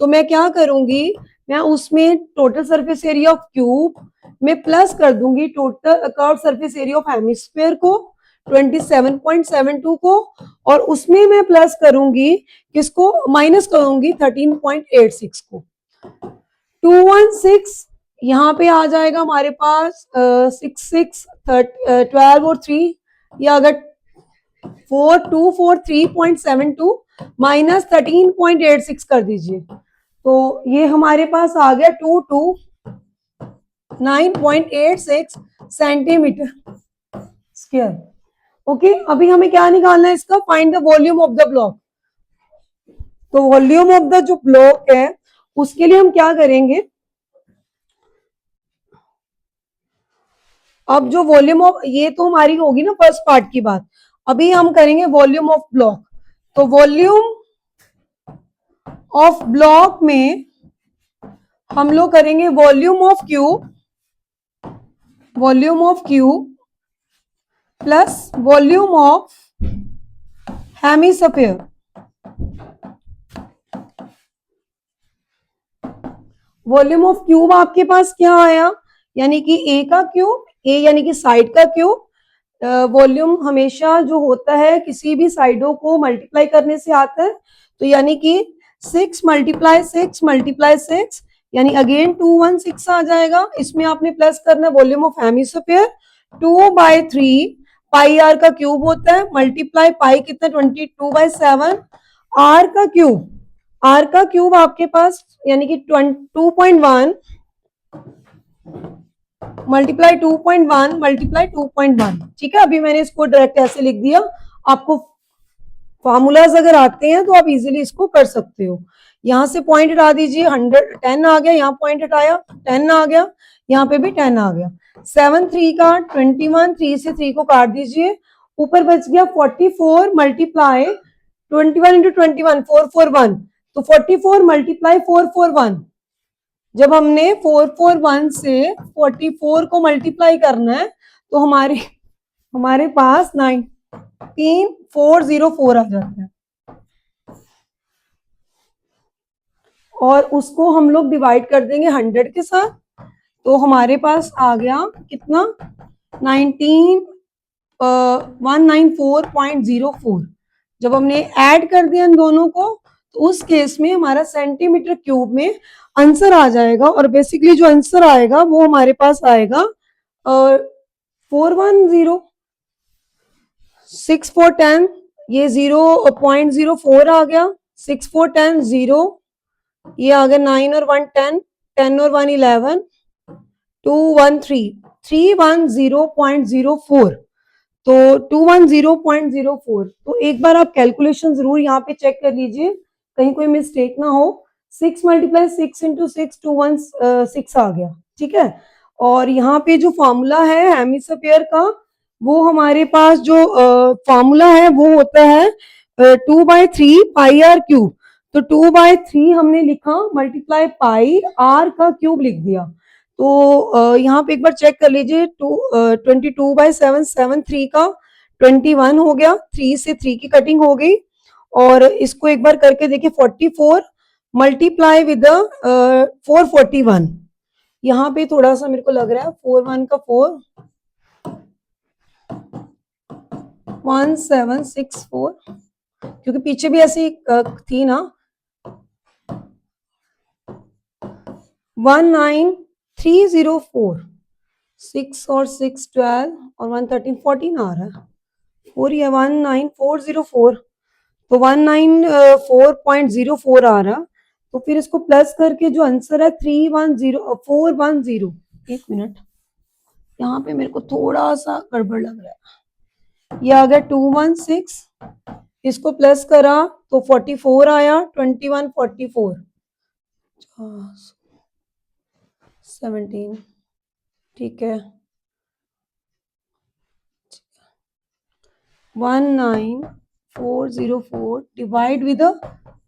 तो मैं क्या करूंगी, मैं उसमें total surface area of cube में प्लस कर दूंगी total curve surface area of hemisphere को 27.72 को, और उसमें मैं प्लस करूंगी किसको, माइनस करूंगी 13.86 को। 216 यहाँ पे आ जाएगा हमारे पास 6 12 और 3, या अगर 4243.72 माइनस 13.86 कर दीजिए तो ये हमारे पास आ गया 229.86 सेंटीमीटर स्क्वायर। ओके, अभी हमें क्या निकालना है इसका, find the volume of the block. तो वॉल्यूम ऑफ द जो ब्लॉक है उसके लिए हम क्या करेंगे, अब जो वॉल्यूम ऑफ, ये तो हमारी होगी ना फर्स्ट पार्ट की बात, अभी हम करेंगे वॉल्यूम ऑफ ब्लॉक। तो वॉल्यूम ऑफ ब्लॉक में हम लोग करेंगे volume of cube, volume of cube plus volume of hemisphere. Volume of cube आपके पास क्या आया, यानी कि ए का क्यूब, ए यानी कि साइड का क्यूब। वॉल्यूम हमेशा जो होता है किसी भी साइडों को मल्टीप्लाई करने से आता है, तो यानी कि 6 मल्टीप्लाई 6 मल्टीप्लाई 6, यानी अगेन 216 आ जाएगा। इसमें आपने प्लस करना volume of hemisphere 2/3 pi R का क्यूब होता है, मल्टीप्लाई पाई कितना 22/7 आर का क्यूब, आर का क्यूब आपके पास यानी कि 2.1 मल्टीप्लाई 2.1 मल्टीप्लाई 2.1। ठीक है, अभी मैंने इसको डायरेक्ट ऐसे लिख दिया। आपको फॉर्मूलाज अगर आते हैं तो आप इजीली इसको कर सकते हो। यहां से पॉइंट हटा दीजिए, 110 आ गया, यहाँ पॉइंट हटाया 10 आ गया, यहाँ पे भी 10 आ गया। 7 3 का 21, 3 से 3 को काट दीजिए, ऊपर बच गया 44 मल्टीप्लाई 21 इंटू 21 441, तो 44 मल्टीप्लाई 441। जब हमने 441 से 44 को मल्टीप्लाई करना है तो हमारे पास 19404 आ जाता है, और उसको हम लोग डिवाइड कर देंगे 100 के साथ, तो हमारे पास आ गया कितना 194.04। जब हमने ऐड कर दिया इन दोनों को तो उस केस में हमारा सेंटीमीटर क्यूब में आंसर आ जाएगा, और बेसिकली जो आंसर आएगा वो हमारे पास आएगा 410 6 4 10, ये 0.04 आ गया, 6 4 10 0, ये आ गया 9 और 1 10, 10 और 1 11, 2 1 3 310.04, तो 210.04। तो एक बार आप कैलकुलेशन जरूर यहाँ पे चेक कर लीजिए, कहीं कोई मिस्टेक ना हो। 6 मल्टीप्लाई 6 इंटू 6 216 आ गया। ठीक है, और यहाँ पे जो फॉर्मूला है हेमिस्फीयर का, वो हमारे पास जो फॉर्मूला है वो होता है 2/3 पाई आर क्यूब। तो 2/3 हमने लिखा मल्टीप्लाई पाई आर का क्यूब लिख दिया। तो यहाँ पे एक बार चेक कर लीजिए, 22/7 7 3 का 21 हो गया, 3 से 3 की कटिंग हो गई, और इसको एक बार करके देखिए 44 मल्टीप्लाई विद 441। यहाँ पे थोड़ा सा मेरे को लग रहा है 41 का 4 1764, क्योंकि पीछे भी ऐसी थी ना 19304, 6 और 6 12 और 113 14 आ रहा है, 4 या 19404, तो 194.04 आ रहा। तो फिर इसको प्लस करके जो आंसर है 310 एक मिनट, यहाँ पे मेरे को थोड़ा सा गड़बड़ लग रहा है, ये आ गया 216, इसको प्लस करा तो 44 आया, 21 44 17, ठीक है 19404 डिवाइड विद,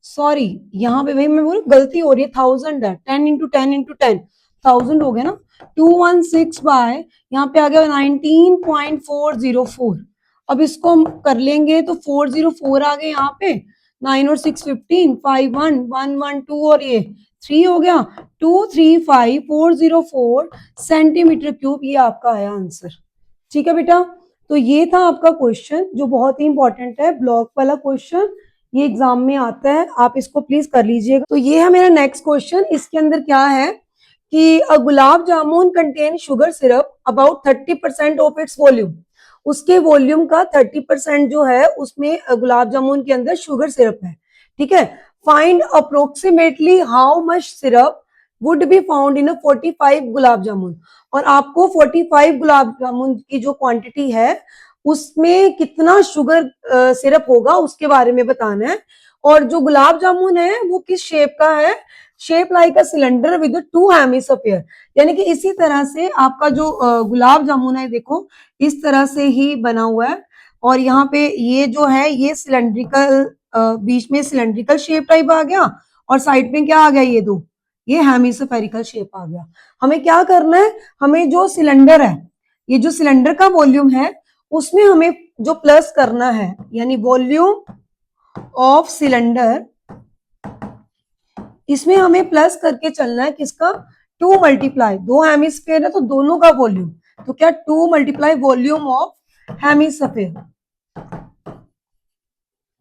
सॉरी यहाँ पे भाई मैं बोल गलती हो रही है, 1000 है, 10 इंटू 10 इंटू 10 1000 हो गया ना, 216 बाय यहाँ पे आ गया 19.404। अब इसको हम कर लेंगे तो 404 आ गए यहाँ पे, 9 और 6 15, 5 1 1 1 2 और ये 3 हो गया, 235404 सेंटीमीटर क्यूब, ये आपका आया आंसर। ठीक है बेटा, तो ये था आपका क्वेश्चन जो बहुत ही इंपॉर्टेंट है, ब्लॉक वाला क्वेश्चन, ये एग्जाम में आता है, आप इसको प्लीज कर लीजिएगा। तो ये है मेरा नेक्स्ट क्वेश्चन, इसके अंदर क्या है कि gulab jamun contain sugar syrup about 30% of its volume, उसके वॉल्यूम का 30% जो है उसमें गुलाब जामुन के अंदर शुगर सिरप है। ठीक है, find approximately how much syrup would be found in 45 gulab jamun, और आपको 45 गुलाब जामुन की जो क्वांटिटी है उसमें कितना शुगर सिरप होगा उसके बारे में बताना है। और जो गुलाब जामुन है वो किस शेप का है, shape like a cylinder with 2 hemisphere. यानी कि इसी तरह से आपका जो गुलाब जामुन है देखो इस तरह से ही बना हुआ है, और यहाँ पे ये जो है ये सिलेंड्रिकल, बीच में सिलेंड्रिकल शेप टाइप आ गया, और साइड में क्या आ गया, ये हेमिस्फेरिकल शेप आ गया। हमें क्या करना है, हमें जो सिलेंडर है, ये जो सिलेंडर का वॉल्यूम है उसमें हमें जो प्लस करना है, यानी वॉल्यूम ऑफ सिलेंडर, इसमें हमें प्लस करके चलना है किसका, 2 मल्टीप्लाई, 2 हेमिस्फीयर है तो दोनों का वॉल्यूम, तो क्या 2 मल्टीप्लाई वॉल्यूम ऑफ हेमिस्फीयर,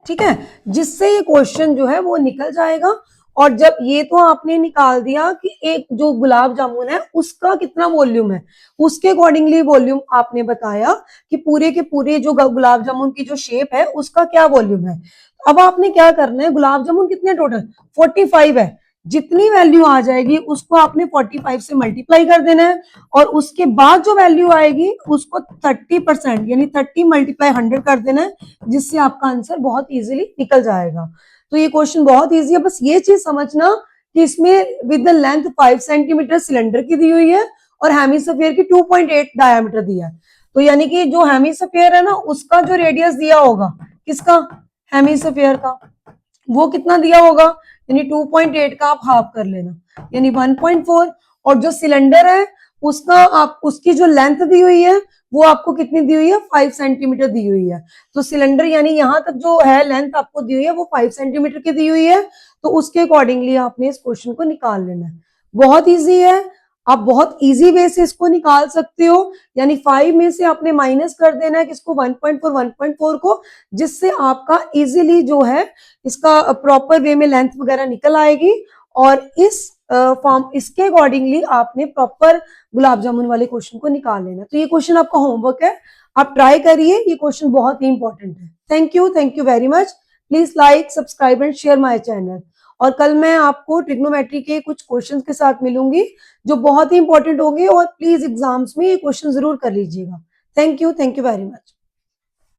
ठीक है, जिससे ये क्वेश्चन जो है वो निकल जाएगा। और जब ये तो आपने निकाल दिया कि एक जो गुलाब जामुन है उसका कितना वॉल्यूम है, उसके अकॉर्डिंगली वॉल्यूम आपने बताया कि पूरे के पूरे जो गुलाब जामुन की जो शेप है उसका क्या वॉल्यूम है। अब आपने क्या करना है, गुलाब जामुन कितने टोटल 45 है, जितनी वैल्यू आ जाएगी उसको आपने 45 से मल्टीप्लाई कर देना है, और उसके बाद जो वैल्यू आएगी उसको 30% यानी 30 मल्टीप्लाई 100 कर देना है, जिससे आपका आंसर बहुत इजीली निकल जाएगा। तो ये क्वेश्चन बहुत इजी है, बस ये चीज समझना कि इसमें with the length 5 centimetre cylinder की दी हुई है और हेमिस्फीयर की 2.8 डायमीटर दिया है। तो यानी कि जो हेमिस्फीयर है ना उसका जो रेडियस दिया होगा, किसका, हेमिस्फीयर का, वो कितना दिया होगा, यानी 2.8 का आप हाफ कर लेना यानी 1.4, और जो सिलेंडर है उसका आप उसकी जो लेंथ दी हुई है वो आपको कितनी दी हुई है, 5 सेंटीमीटर दी हुई है। तो सिलेंडर यानी यहां तक जो है लेंथ आपको दी हुई है वो 5 सेंटीमीटर की दी हुई है, तो उसके अकॉर्डिंगली आपने इस क्वेश्चन को निकाल लेना है। बहुत ईजी है, आप बहुत इजी वे से इसको निकाल सकते हो, यानी 5 में से आपने माइनस कर देना है किसको, 1.4 को, जिससे आपका इजीली जो है इसका प्रॉपर वे में लेंथ वगैरह निकल आएगी, और इस फॉर्म इसके अकॉर्डिंगली आपने प्रॉपर गुलाब जामुन वाले क्वेश्चन को निकाल लेना। तो ये क्वेश्चन आपका होमवर्क है, आप ट्राई करिए, ये क्वेश्चन बहुत ही इंपॉर्टेंट है। Thank you very much. Please like, subscribe and share my channel. और कल मैं आपको ट्रिग्नोमेट्री के कुछ क्वेश्चंस के साथ मिलूंगी जो बहुत ही इंपॉर्टेंट होंगे, और प्लीज एग्जाम्स में ये क्वेश्चन जरूर कर लीजिएगा। Thank you very much.